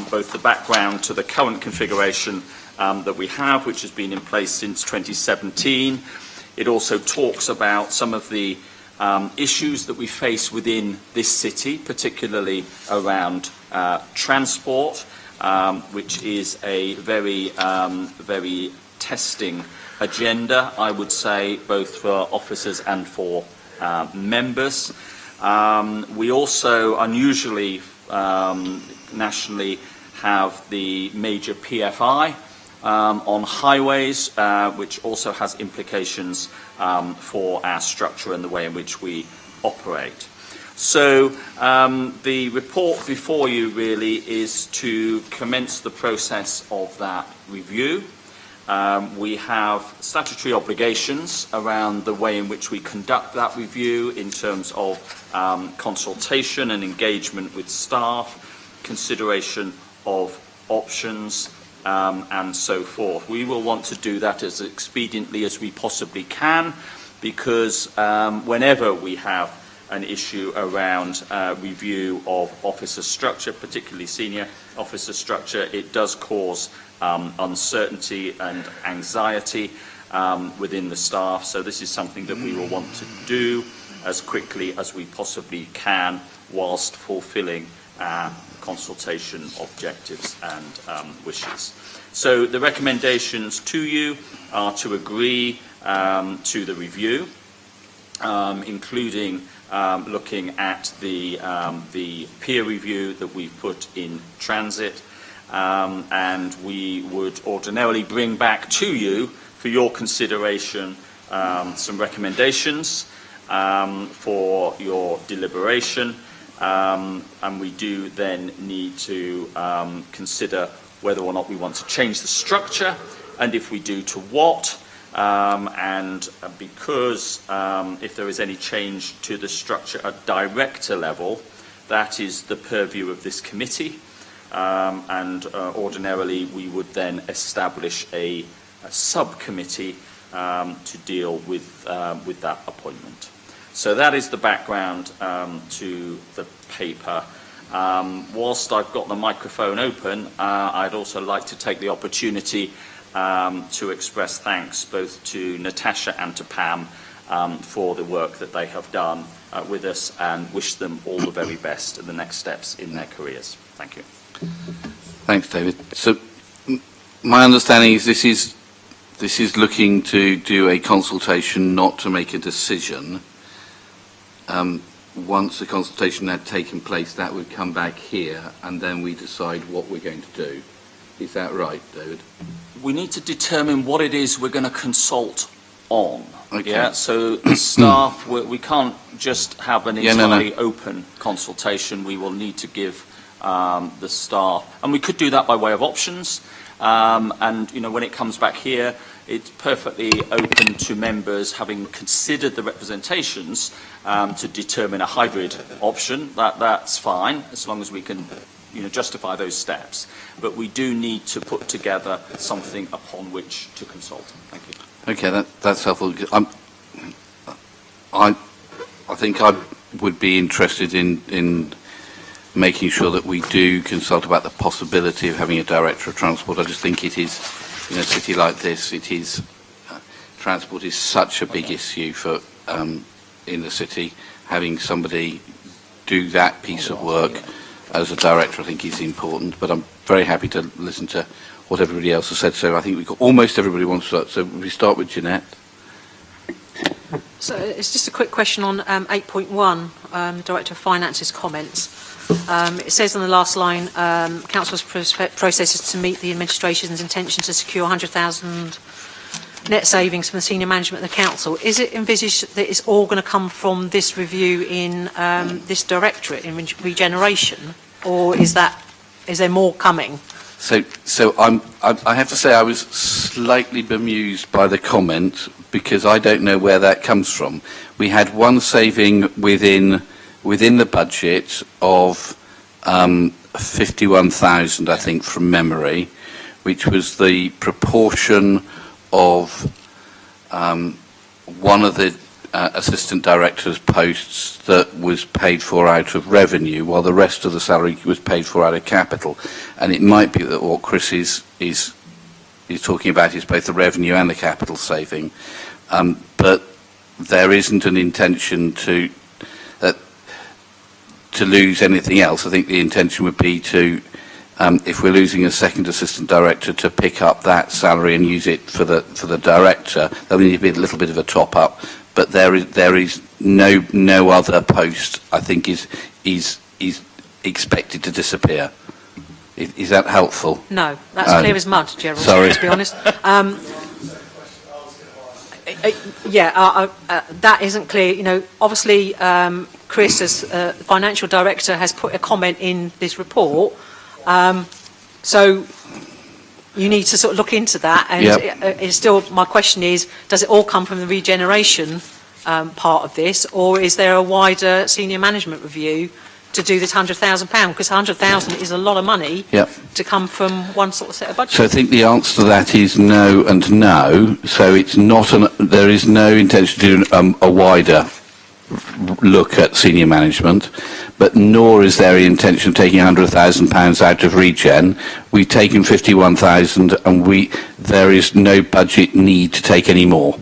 K: both the background to the current configuration that we have, which has been in place since 2017. It also talks about some of the issues that we face within this city, particularly around transport, which is a very testing agenda, I would say, both for officers and for members. We also unusually nationally have the major PFI on highways, which also has implications for our structure and the way in which we operate. So the report before you really is to commence the process of that review. We have statutory obligations around the way in which we conduct that review in terms of consultation and engagement with staff, consideration of options, and so forth. We will want to do that as expediently as we possibly can, because whenever we have an issue around review of officer structure, particularly senior officer structure. It does cause uncertainty and anxiety within the staff, so this is something that we will want to do as quickly as we possibly can whilst fulfilling our consultation objectives and wishes. So the recommendations to you are to agree to the review, including looking at the peer review that we've put in transit, and we would ordinarily bring back to you for your consideration some recommendations for your deliberation, and we do then need to consider whether or not we want to change the structure, and if we do, to what. And because if there is any change to the structure at director level, that is the purview of this committee, and ordinarily we would then establish a subcommittee to deal with that appointment. So that is the background to the paper. Whilst I've got the microphone open, I'd also like to take the opportunity to express thanks both to Natasha and to Pam for the work that they have done with us, and wish them all the very best in the next steps in their careers. Thank you.
A: Thanks, David. So my understanding is this is looking to do a consultation, not to make a decision. Once the consultation had taken place, that would come back here, and then we decide what we're going to do. Is that right, David?
K: We need to determine what it is we're going to consult on.
A: Okay.
K: Yeah, so the staff, we can't just have an entirely open consultation. We will need to give the staff, and we could do that by way of options. And you know, when it comes back here, it's perfectly open to members, having considered the representations, to determine a hybrid option. That's fine, as long as we can, you know, justify those steps. But we do need to put together something upon which to consult. Thank you.
A: Okay, that's helpful. I think I would be interested in making sure that we do consult about the possibility of having a director of transport. I just think it is, in a city like this, it is transport is such a big issue for in the city. Having somebody do that piece of work as a director, I think, is important. But I'm very happy to listen to what everybody else has said. So I think we've got almost everybody wants to start. So we start with Jeanette.
F: So it's just a quick question on 8.1, the Director of Finance's comments. It says on the last line, Council's processes to meet the administration's intention to secure 100,000 net savings from the senior management of the council. Is it envisaged that it's all going to come from this review in this directorate in regeneration, or is there more coming?
A: So I have to say I was slightly bemused by the comment, because I don't know where that comes from. We had one saving within the budget of 51,000, I think, from memory, which was the proportion of one of the assistant directors' posts that was paid for out of revenue, while the rest of the salary was paid for out of capital. And it might be that what Chris is talking about is both the revenue and the capital saving, but there isn't an intention to lose anything else. I think the intention would be to, if we're losing a second assistant director, to pick up that salary and use it for the director. There'll need to be a little bit of a top up, but there is no other post, I think, is expected to disappear. Is that helpful?
F: No, that's clear as mud, Gerald.
A: Sorry.
F: To be honest. That isn't clear. You know, obviously, Chris, as financial director, has put a comment in this report. So you need to sort of look into that. And it's still, my question is, does it all come from the regeneration part of this, or is there a wider senior management review to do this £100,000? Because £100,000 is a lot of money to come from one sort of set of budget.
A: So I think the answer to that is no and no. So it's not there is no intention to do a wider look at senior management, but nor is there the intention of taking £100,000 out of regen. We've taken 51,000, and there is no budget need to take any more.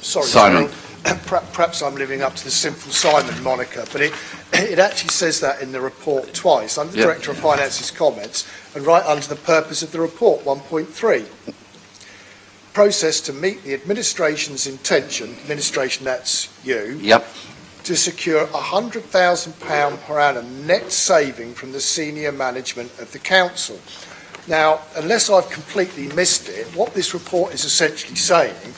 C: Sorry,
A: Simon.
C: Gerald. Perhaps I'm living up to the Simple Simon moniker, but it actually says that in the report twice, under the Director of Finance's comments, and right under the purpose of the report, 1.3. Process to meet the administration's intention, administration, that's you, to secure £100,000 per annum net saving from the senior management of the council. Now, unless I've completely missed it, what this report is essentially saying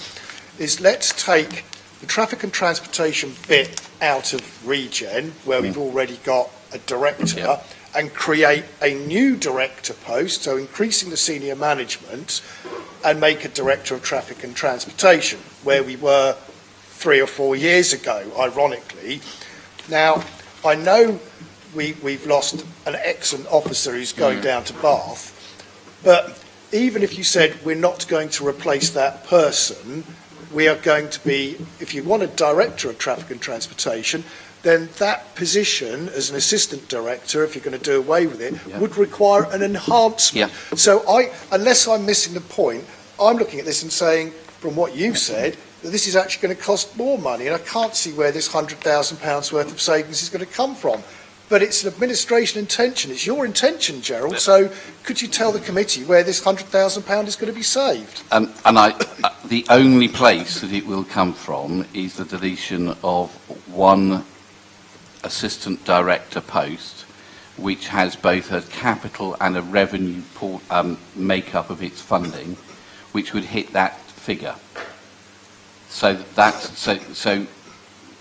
C: is let's take the traffic and transportation bit out of regen, where we've already got a director, and create a new director post, so increasing the senior management, and make a director of traffic and transportation, where we were 3 or 4 years ago, ironically. Now, I know we've lost an excellent officer who's going down to Bath, but even if you said we're not going to replace that person, we are going to be, if you want a director of traffic and transportation, then that position as an assistant director, if you're going to do away with it, would require an enhancement. So unless I'm missing the point, I'm looking at this and saying, from what you've said, that this is actually going to cost more money, and I can't see where this £100,000 worth of savings is going to come from. But it's an administration intention. It's your intention, Gerald. So could you tell the committee where this £100,000 is going to be saved?
A: The only place that it will come from is the deletion of one assistant director post, which has both a capital and a revenue make-up of its funding, which would hit that figure. So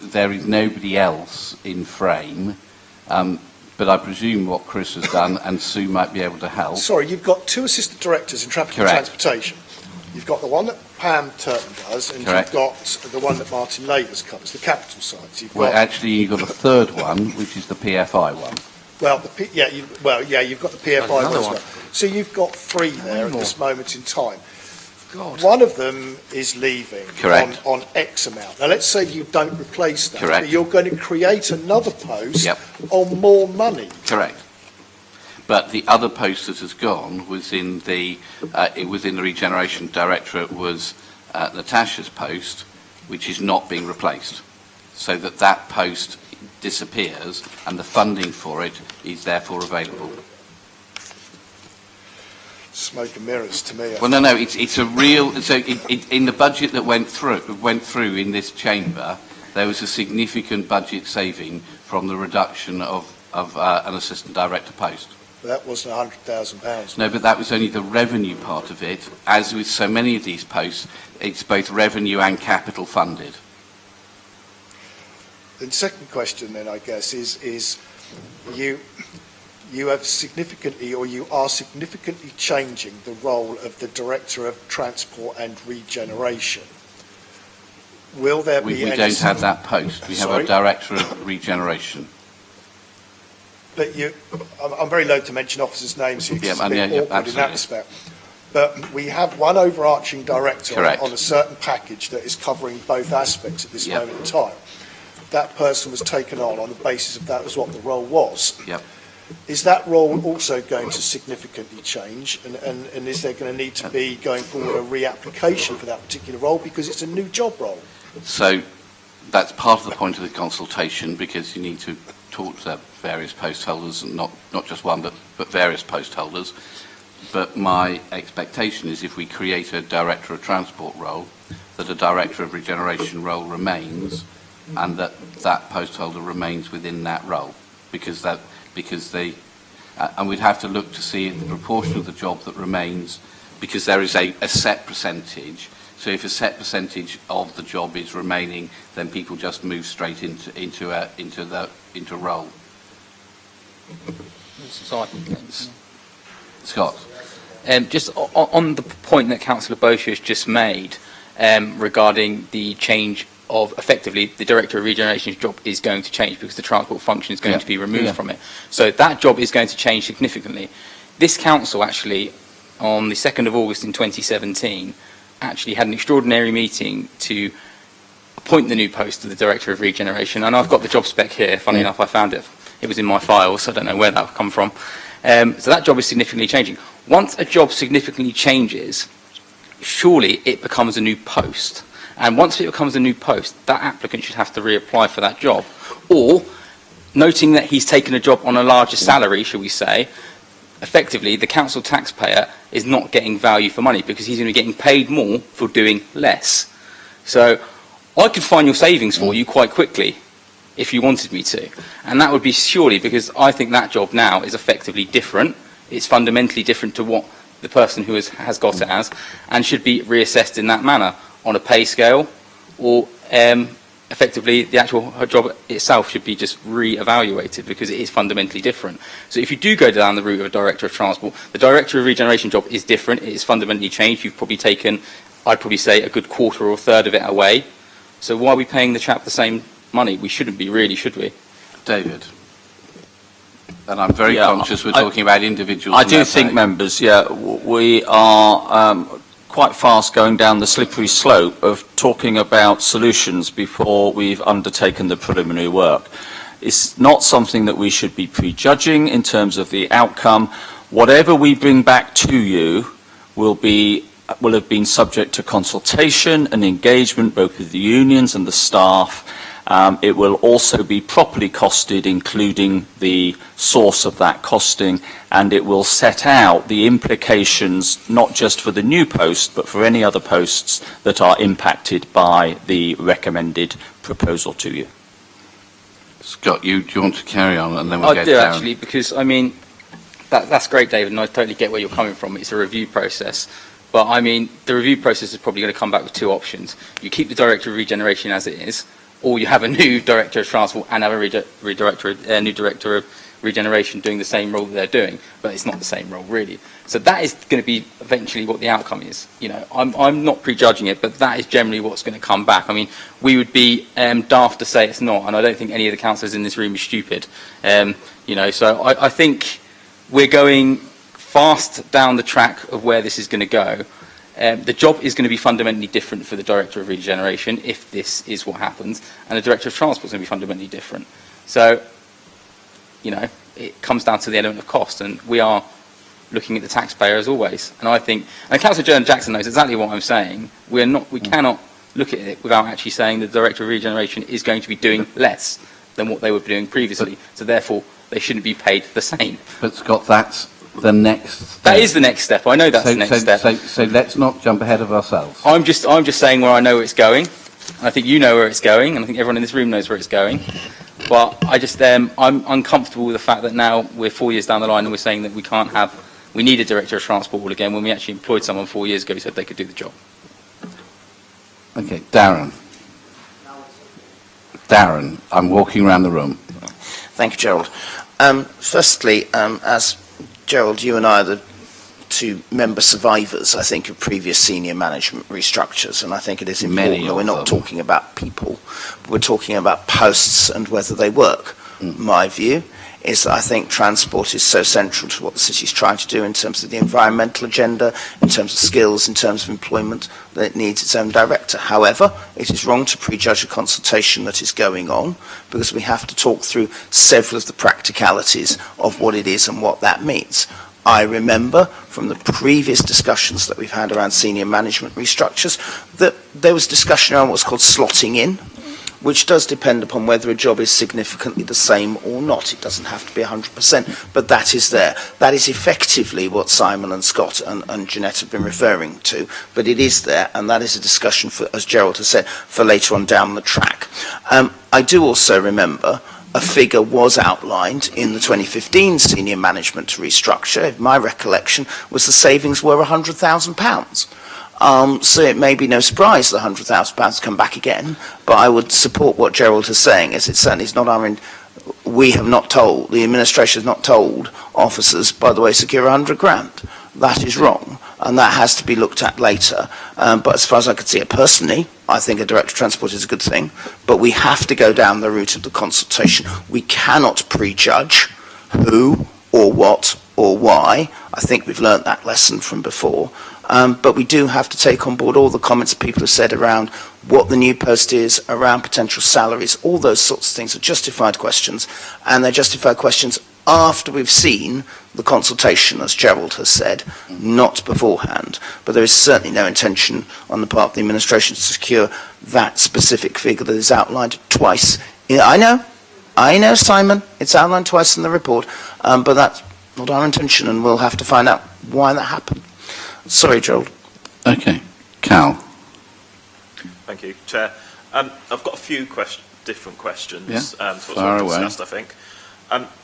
A: there is nobody else in frame. But I presume what Chris has done, and Sue might be able to help.
C: Sorry, you've got 2 assistant directors in traffic and transportation. You've got the one that Pam Turton does, and you've got the one that Martin Lavers covers, the capital sites. You've
A: got a third one, which is the PFI one.
C: Well, you've got the PFI one as well. So you've got 3 there at this moment in time. One of them is leaving on X amount. Now, let's say you don't replace that, but you're going to create another post on more money.
A: Correct. But the other post that has gone was in the regeneration directorate was Natasha's post, which is not being replaced. So that post disappears, and the funding for it is therefore available.
C: Smoke and mirrors to me.
A: Well, no, it's a real. So in the budget that went through in this chamber, there was a significant budget saving from the reduction of an assistant director post.
C: But that wasn't £100,000.
A: No, but that was only the revenue part of it. As with so many of these posts, it's both revenue and capital funded.
C: The second question, then, I guess, is you have significantly, or you are significantly changing the role of the Director of Transport and Regeneration. Will there be any...
A: We don't have that post. We have a Director of Regeneration.
C: But I'm very loath to mention officers' names here, because it's a bit awkward in that respect. But we have one overarching director on a certain package that is covering both aspects at this moment in time. That person was taken on the basis of that was what the role was. Is that role also going to significantly change, and is there going to need to be, going forward, a reapplication for that particular role, because it's a new job role?
A: So that's part of the point of the consultation, because you need to talk to various post holders, and not just one, but various post holders. But my expectation is, if we create a Director of Transport role, that a Director of Regeneration role remains, and that post holder remains within that role, because they, and we'd have to look to see the proportion of the job that remains, because there is a set percentage. So if a set percentage of the job is remaining, then people just move straight into role. Scott.
D: Just on the point that Councillor Bosher has just made regarding the change of, effectively, the Director of Regeneration's job is going to change because the transport function is going to be removed from it. So that job is going to change significantly. This council actually, on the 2nd of August in 2017, actually had an extraordinary meeting to appoint the new post to the Director of Regeneration, and I've got the job spec here. Funny enough, I found it. It was in my files, so I don't know where that come from. So that job is significantly changing. Once a job significantly changes, surely it becomes a new post. And once it becomes a new post, that applicant should have to reapply for that job. Or, noting that he's taken a job on a larger salary, shall we say, effectively the council taxpayer is not getting value for money because he's going to be getting paid more for doing less. So I could find your savings for you quite quickly if you wanted me to. And that would be surely because I think that job now is effectively different. It's fundamentally different to what the person who has got it as, and should be reassessed in that manner on a pay scale, or effectively the actual job itself should be just re-evaluated because it is fundamentally different. So if you do go down the route of a Director of Transport, the Director of Regeneration job is different. It is fundamentally changed. You've probably taken, I'd probably say, a good quarter or a third of it away. So why are we paying the chap the same money? We shouldn't be, really, should we?
A: David. And I'm very conscious we're talking about individuals.
K: I do think, members, we are quite fast going down the slippery slope of talking about solutions before we've undertaken the preliminary work. It's not something that we should be prejudging in terms of the outcome. Whatever we bring back to you will have been subject to consultation and engagement both with the unions and the staff. It will also be properly costed, including the source of that costing, and it will set out the implications not just for the new post, but for any other posts that are impacted by the recommended proposal to you.
A: Scott, do you want to carry on, and then we'll get
D: I do,
A: Darren.
D: actually, because, I mean, that's great, David, and I totally get where you're coming from. It's a review process. But, I mean, the review process is probably going to come back with two options. You keep the Director of Regeneration as it is, or you have a new Director of Transport and have a new Director of Regeneration doing the same role that they're doing, but it's not the same role, really. So that is going to be eventually what the outcome is. You know, I'm not prejudging it, but that is generally what's going to come back. I mean, we would be daft to say it's not, and I don't think any of the councillors in this room are stupid. You know, so I think we're going fast down the track of where this is going to go. The job is going to be fundamentally different for the Director of Regeneration if this is what happens, and the Director of Transport is going to be fundamentally different. So, you know, it comes down to the element of cost, and we are looking at the taxpayer as always. And I think, and Councillor Joan Jackson knows exactly what I'm saying. We cannot look at it without actually saying the Director of Regeneration is going to be doing less than what they were doing previously. So therefore, they shouldn't be paid the same.
A: But Scott, that's the next step.
D: That is the next step. I know that's the next step.
A: So let's not jump ahead of ourselves.
D: I'm just saying where I know it's going. I think you know where it's going, and I think everyone in this room knows where it's going. But I just, I'm uncomfortable with the fact that now we're 4 years down the line and we're saying that we need a Director of Transport all again when we actually employed someone 4 years ago who said they could do the job.
A: Okay, Darren. Darren, I'm walking around the room.
E: Thank you, Gerald. Firstly, as Gerald, you and I are the two member survivors, I think, of previous senior management restructures, and I think it is important that we're not talking about people, we're talking about posts and whether they work. My view is that I think transport is so central to what the city's trying to do in terms of the environmental agenda, in terms of skills, in terms of employment, that it needs its own director. However, it is wrong to prejudge a consultation that is going on, because we have to talk through several of the practicalities of what it is and what that means. I remember from the previous discussions that we've had around senior management restructures that there was discussion around what's called slotting in, which does depend upon whether a job is significantly the same or not. It doesn't have to be 100%, but that is there. That is effectively what Simon and Scott and Jeanette have been referring to, but it is there, and that is a discussion, for, as Gerald has said, for later on down the track. I do also remember a figure was outlined in the 2015 senior management restructure. My recollection was the savings were £100,000. So it may be no surprise the £100,000 come back again, but I would support what Gerald is saying, as it certainly is not our... We have not told, the administration has not told officers, by the way, secure 100 grand. That is wrong, and that has to be looked at later. But as far as I could see it personally, I think a Director of Transport is a good thing, but we have to go down the route of the consultation. We cannot prejudge who or what or why. I think we've learnt that lesson from before. But we do have to take on board all the comments people have said around what the new post is, around potential salaries. All those sorts of things are justified questions, and they're justified questions after we've seen the consultation, as Gerald has said, not beforehand. But there is certainly no intention on the part of the administration to secure that specific figure that is outlined twice. I know, Simon, it's outlined twice in the report, but that's not our intention, and we'll have to find out why that happened. Sorry, Gerald.
A: Okay. Cal.
B: Thank you, Chair. I've got a few different questions to what's
A: Fire
B: already
A: away.
B: discussed, I think.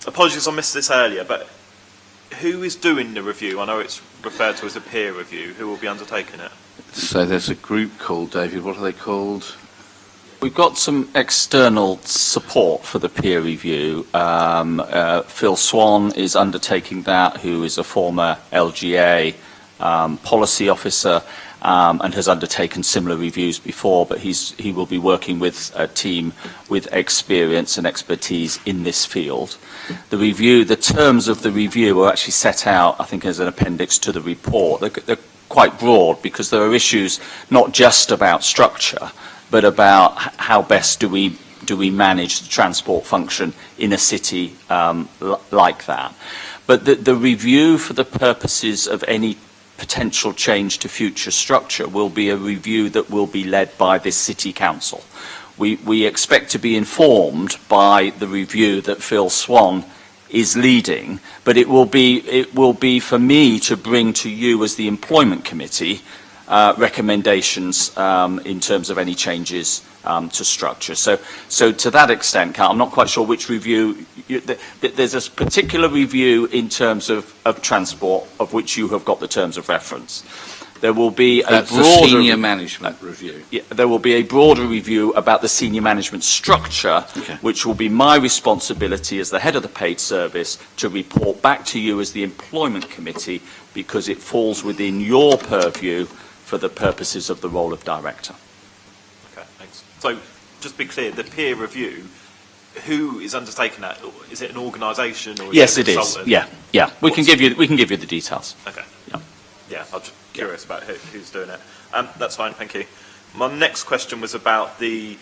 B: Apologies, I missed this earlier, but who is doing the review? I know it's referred to as a peer review. Who will be undertaking it?
A: So there's a group called, David, what are they called?
K: We've got some external support for the peer review. Phil Swan is undertaking that, who is a former LGA policy officer and has undertaken similar reviews before, but he will be working with a team with experience and expertise in this field. The terms of the review are actually set out, I think, as an appendix to the report. They're quite broad because there are issues not just about structure, but about how best do we manage the transport function in a city like that. But the review, for the purposes of any potential change to future structure, will be a review that will be led by this City Council. We expect to be informed by the review that Phil Swan is leading, but it will be for me to bring to you as the Employment Committee recommendations in terms of any changes to structure. So to that extent, Carl, I'm not quite sure which review. There's a particular review in terms of transport, of which you have got the terms of reference. There will be a
A: That's the senior management review.
K: Yeah, there will be a broader review about the senior management structure, which will be my responsibility as the head of the paid service to report back to you as the Employment Committee, because it falls within your purview for the purposes of the role of director.
B: Okay, thanks. So, just to be clear, the peer review, who is undertaking that? Is it an organisation or
K: Yes,
B: it
K: is.
B: consultant?
K: Yeah. We can give you the details.
B: Okay. Yeah, I'm just curious about who's doing it. That's fine, thank you. My next question was about the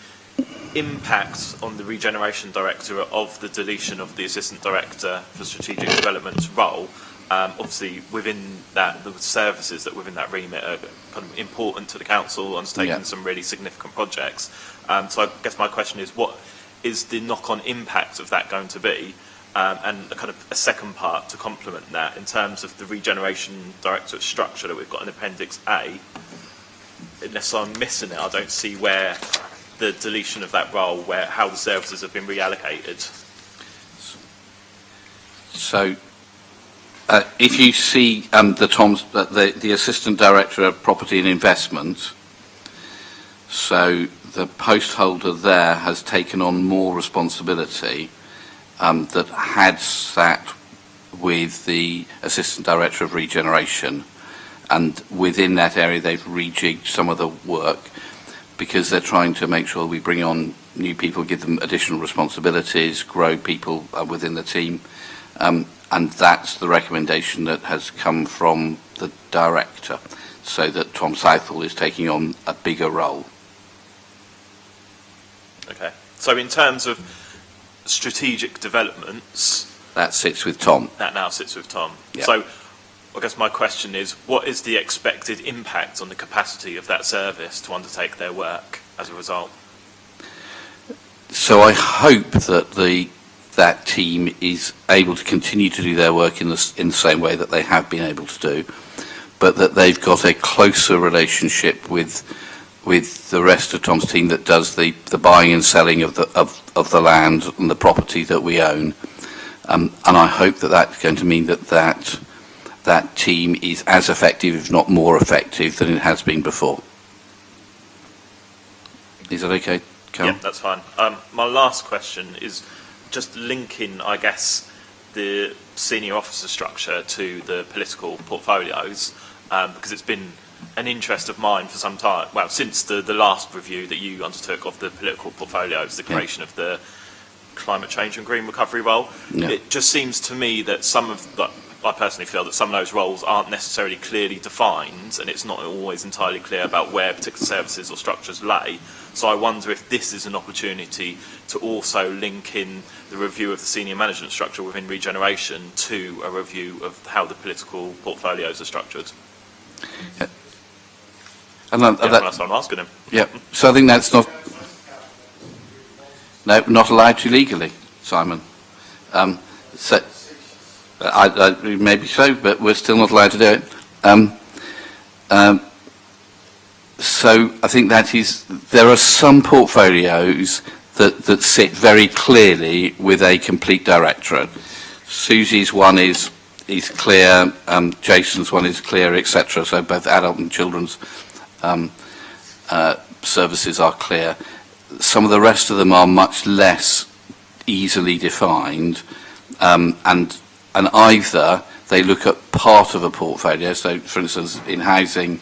B: impact on the Regeneration Director of the deletion of the Assistant Director for Strategic Development's role. Obviously, within that, the services that within that remit are kind of important to the council, undertaking some really significant projects. So I guess my question is, what is the knock-on impact of that going to be? And a kind of a second part to complement that, in terms of the Regeneration Directorate structure that we've got in Appendix A, unless I'm missing it, I don't see where the deletion of that role, how the services have been reallocated.
A: So, if you see the Assistant Director of Property and Investment, so the post holder there has taken on more responsibility that had sat with the Assistant Director of Regeneration, and within that area they've rejigged some of the work because they're trying to make sure we bring on new people, give them additional responsibilities, grow people within the team, and that's the recommendation that has come from the Director, so that Tom Southall is taking on a bigger role.
B: Okay. So in terms of strategic developments,
A: that sits with Tom.
B: That now sits with Tom.
A: Yeah.
B: So I guess my question is, what is the expected impact on the capacity of that service to undertake their work as a result?
A: So I hope that that team is able to continue to do their work in the same way that they have been able to do, but that they've got a closer relationship with the rest of Tom's team that does the buying and selling of the land and the property that we own, and I hope that that's going to mean that team is as effective, if not more effective, than it has been before. Is that okay, Carol?
B: Yeah, that's fine. My last question is just linking, I guess, the senior officer structure to the political portfolios, because it's been an interest of mine for some time, well, since the last review that you undertook of the political portfolios, the creation of the climate change and green recovery role. It just seems to me that some of I personally feel that some of those roles aren't necessarily clearly defined, and it's not always entirely clear about where particular services or structures lay. So I wonder if this is an opportunity to also link in the review of the senior management structure within regeneration to a review of how the political portfolios are structured.
A: Yeah. And
B: That's what I'm asking him.
A: Yeah, so I think that's not not allowed to legally, Simon. So maybe so, but we're still not allowed to do it. So I think there are some portfolios that sit very clearly with a complete directorate. Susie's one is clear, Jason's one is clear, etc. So both adult and children's services are clear. Some of the rest of them are much less easily defined, and either they look at part of a portfolio. So, for instance, in housing,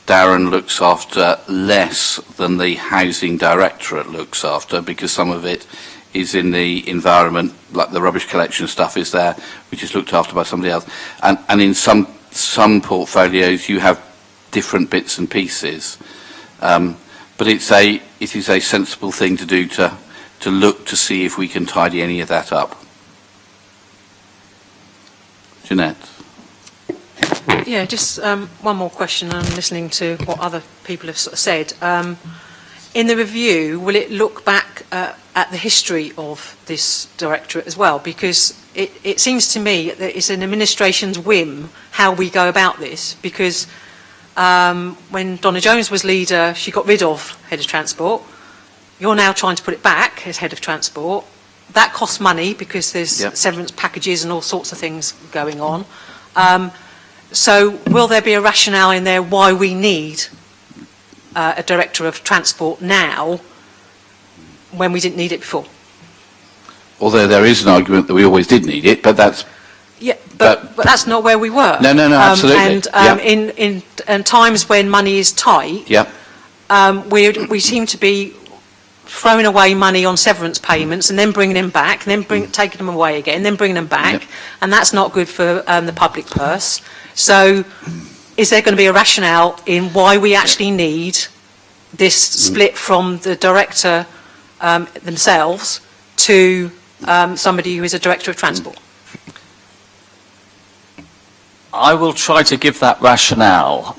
A: Darren looks after less than the housing directorate looks after, because some of it is in the environment, like the rubbish collection stuff is there, which is looked after by somebody else. And in some portfolios you have different bits and pieces. But it is a sensible thing to do to look to see if we can tidy any of that up. Jeanette.
F: Yeah, just one more question. I'm listening to what other people have sort of said. In the review, will it look back at the history of this directorate as well? Because it seems to me that it's an administration's whim how we go about this, because when Donna Jones was leader, she got rid of head of transport. You're now trying to put it back as head of transport. That costs money because there's severance packages and all sorts of things going on. So will there be a rationale in there why we need a director of transport now when we didn't need it before?
A: Although there is an argument that we always did need it, but that's...
F: Yeah, but that's not where we were.
A: No, absolutely.
F: And in times when money is tight, we seem to be throwing away money on severance payments and then bringing them back, and then taking them away again, then bringing them back, and that's not good for the public purse. So is there going to be a rationale in why we actually need this split from the director themselves to somebody who is a director of transport?
K: I will try to give that rationale,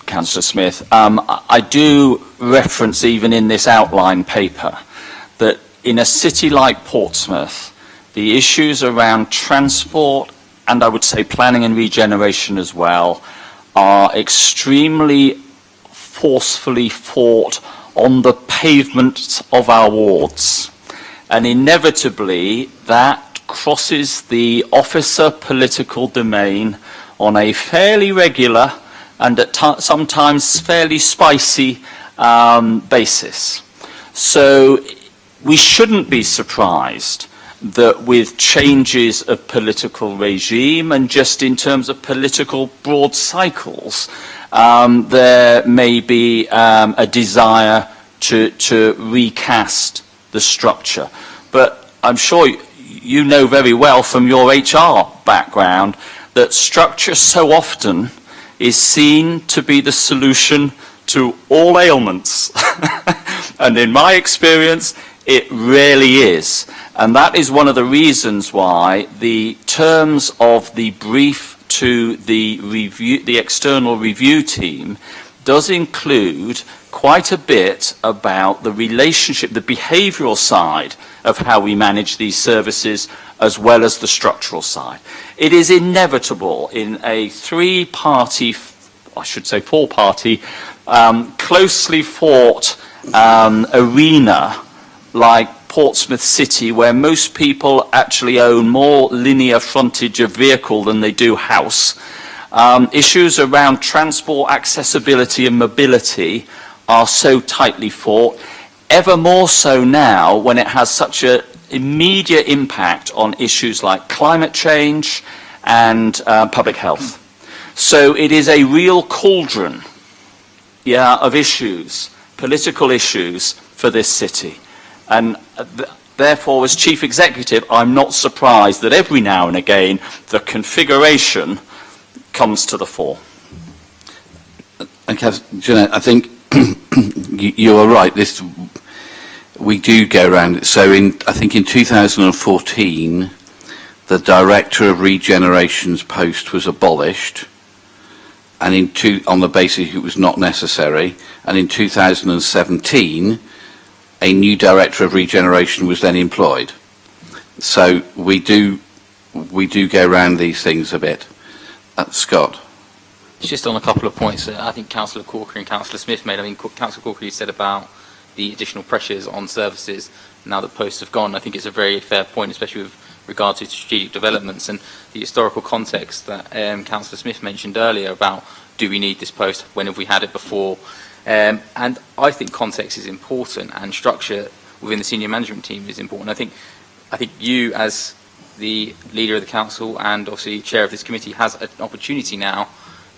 K: Councillor Smith. I do reference, even in this outline paper, that in a city like Portsmouth, the issues around transport, and I would say planning and regeneration as well, are extremely forcefully fought on the pavements of our wards. And inevitably, that crosses the officer political domain on a fairly regular and at sometimes fairly spicy basis. So we shouldn't be surprised that with changes of political regime and just in terms of political broad cycles, there may be a desire to recast the structure. But I'm sure you know very well from your HR background that structure so often is seen to be the solution to all ailments. And in my experience, it rarely is. And that is one of the reasons why the terms of the brief to the external review team does include quite a bit about the relationship, the behavioural side of how we manage these services, as well as the structural side. It is inevitable in a three-party, I should say four-party, closely fought arena like Portsmouth City, where most people actually own more linear frontage of vehicle than they do house. Issues around transport accessibility and mobility are so tightly fought, ever more so now when it has such an immediate impact on issues like climate change and public health. So it is a real cauldron of issues, political issues for this city. And Therefore, as Chief Executive, I'm not surprised that every now and again the configuration comes to the fore.
A: And Jeanette, I think you are right. We do go around it. So I think in 2014, the Director of Regeneration's post was abolished, and on the basis it was not necessary. And in 2017, a new Director of Regeneration was then employed. So we do go around these things a bit. Scott.
D: It's just on a couple of points that I think Councillor Corker and Councillor Smith made. I mean, Councillor Corker, you said about the additional pressures on services now that posts have gone. I think it's a very fair point, especially with regard to strategic developments and the historical context that Councillor Smith mentioned earlier about, do we need this post, when have we had it before? And I think context is important, and structure within the senior management team is important. I think you, as the leader of the council and obviously chair of this committee, has an opportunity now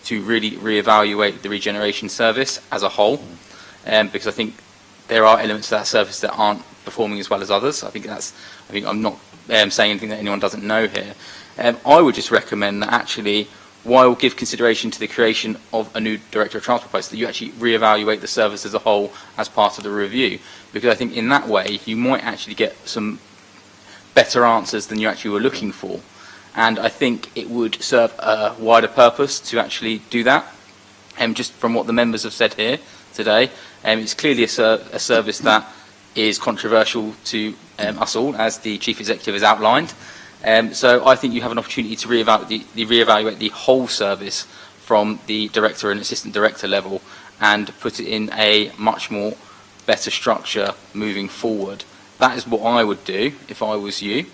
D: to really re-evaluate the regeneration service as a whole, because I think there are elements of that service that aren't performing as well as others. I think I'm not saying anything that anyone doesn't know here. I would just recommend that actually, while give consideration to the creation of a new Director of Transport post, that you actually re-evaluate the service as a whole as part of the review, because I think in that way you might actually get some better answers than you actually were looking for. And I think it would serve a wider purpose to actually do that. Just from what the members have said here today, it's clearly a service that is controversial to us all, as the Chief Executive has outlined. So I think you have an opportunity to re-evaluate the whole service from the Director and Assistant Director level and put it in a much more better structure moving forward. That is what I would do if I was you.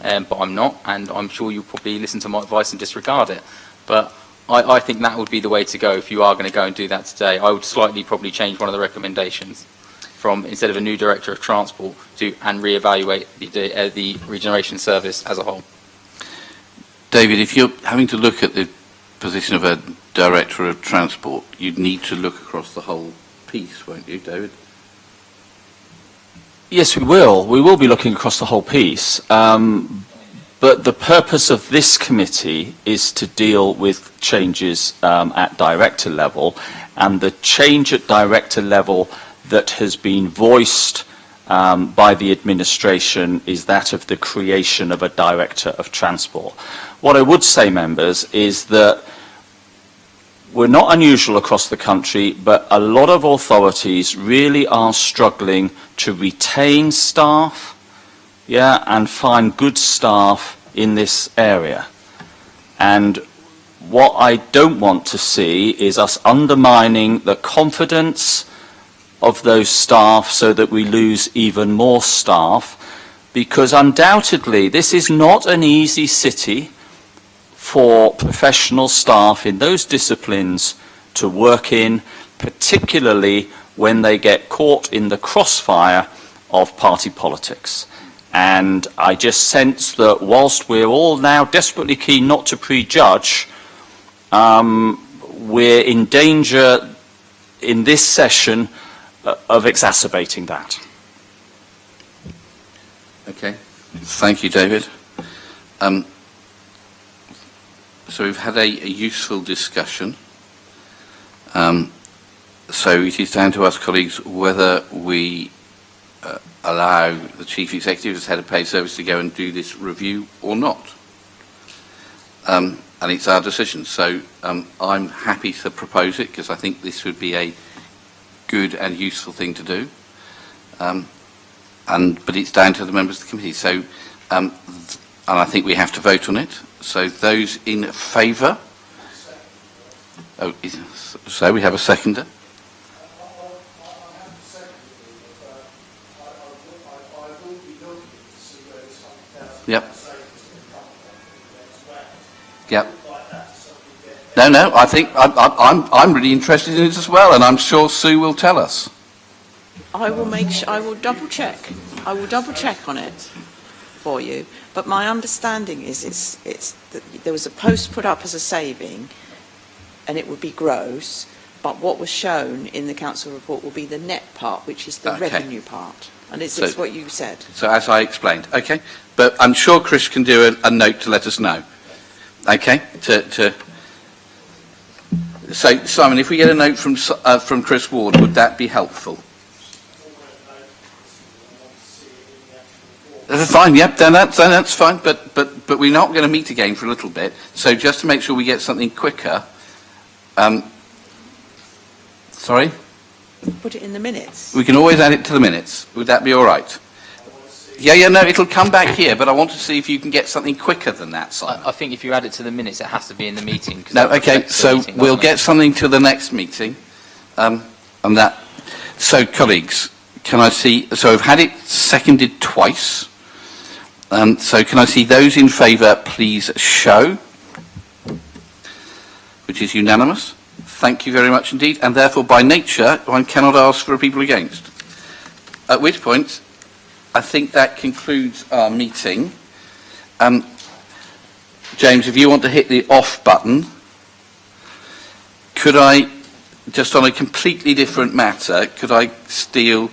D: But I'm not, and I'm sure you'll probably listen to my advice and disregard it. But I think that would be the way to go if you are going to go and do that today. I would slightly probably change one of the recommendations from, instead of a new Director of Transport, and re-evaluate the regeneration service as a whole.
A: David, if you're having to look at the position of a Director of Transport, you'd need to look across the whole piece, won't you, David?
K: Yes, we will. We will be looking across the whole piece. But the purpose of this committee is to deal with changes at director level, and the change at director level that has been voiced by the administration is that of the creation of a Director of Transport. What I would say, members, is that we're not unusual across the country, but a lot of authorities really are struggling to retain staff, and find good staff in this area. And what I don't want to see is us undermining the confidence of those staff so that we lose even more staff, because undoubtedly this is not an easy city for professional staff in those disciplines to work in, particularly when they get caught in the crossfire of party politics. And I just sense that whilst we're all now desperately keen not to prejudge, we're in danger in this session of exacerbating that.
A: Okay, thank you, David. So we've had a useful discussion. So it is down to us, colleagues, whether we allow the Chief Executive as Head of Paid Service to go and do this review or not. And it's our decision. So I'm happy to propose it, because I think this would be a good and useful thing to do. But it's down to the members of the committee. So, and I think we have to vote on it. So those in favour? Oh, so we have a seconder. Yep. Yep. No, I think I'm really interested in it as well, and I'm sure Sue will tell us.
L: I will make sure, I will double check. I will double check on it for you. But my understanding is it's that there was a post put up as a saving, and it would be gross. But what was shown in the council report will be the net part, which is the revenue part. And it's
A: So-
L: what you said.
A: So as I explained, okay? But I'm sure Chris can do a note to let us know, okay? So, Simon, if we get a note from Chris Ward, would that be helpful? Fine, yep, then that's fine, but we're not going to meet again for a little bit. So just to make sure we get something quicker, sorry?
L: Put it in the minutes.
A: We can always add it to the minutes. Would that be all right? Yeah, no, it'll come back here, but I want to see if you can get something quicker than that, Simon.
D: I think if you add it to the minutes, it has to be in the meeting. 'Cause
A: No,
D: that
A: okay,
D: reflects the
A: so
D: meeting,
A: we'll
D: doesn't it?
A: get something to the next meeting on that. So, colleagues, can I see, so I've had it seconded twice. So can I see those in favour, please show, which is unanimous. Thank you very much indeed. And therefore, by nature, one cannot ask for people against. At which point, I think that concludes our meeting. James, if you want to hit the off button, could I, just on a completely different matter, could I steal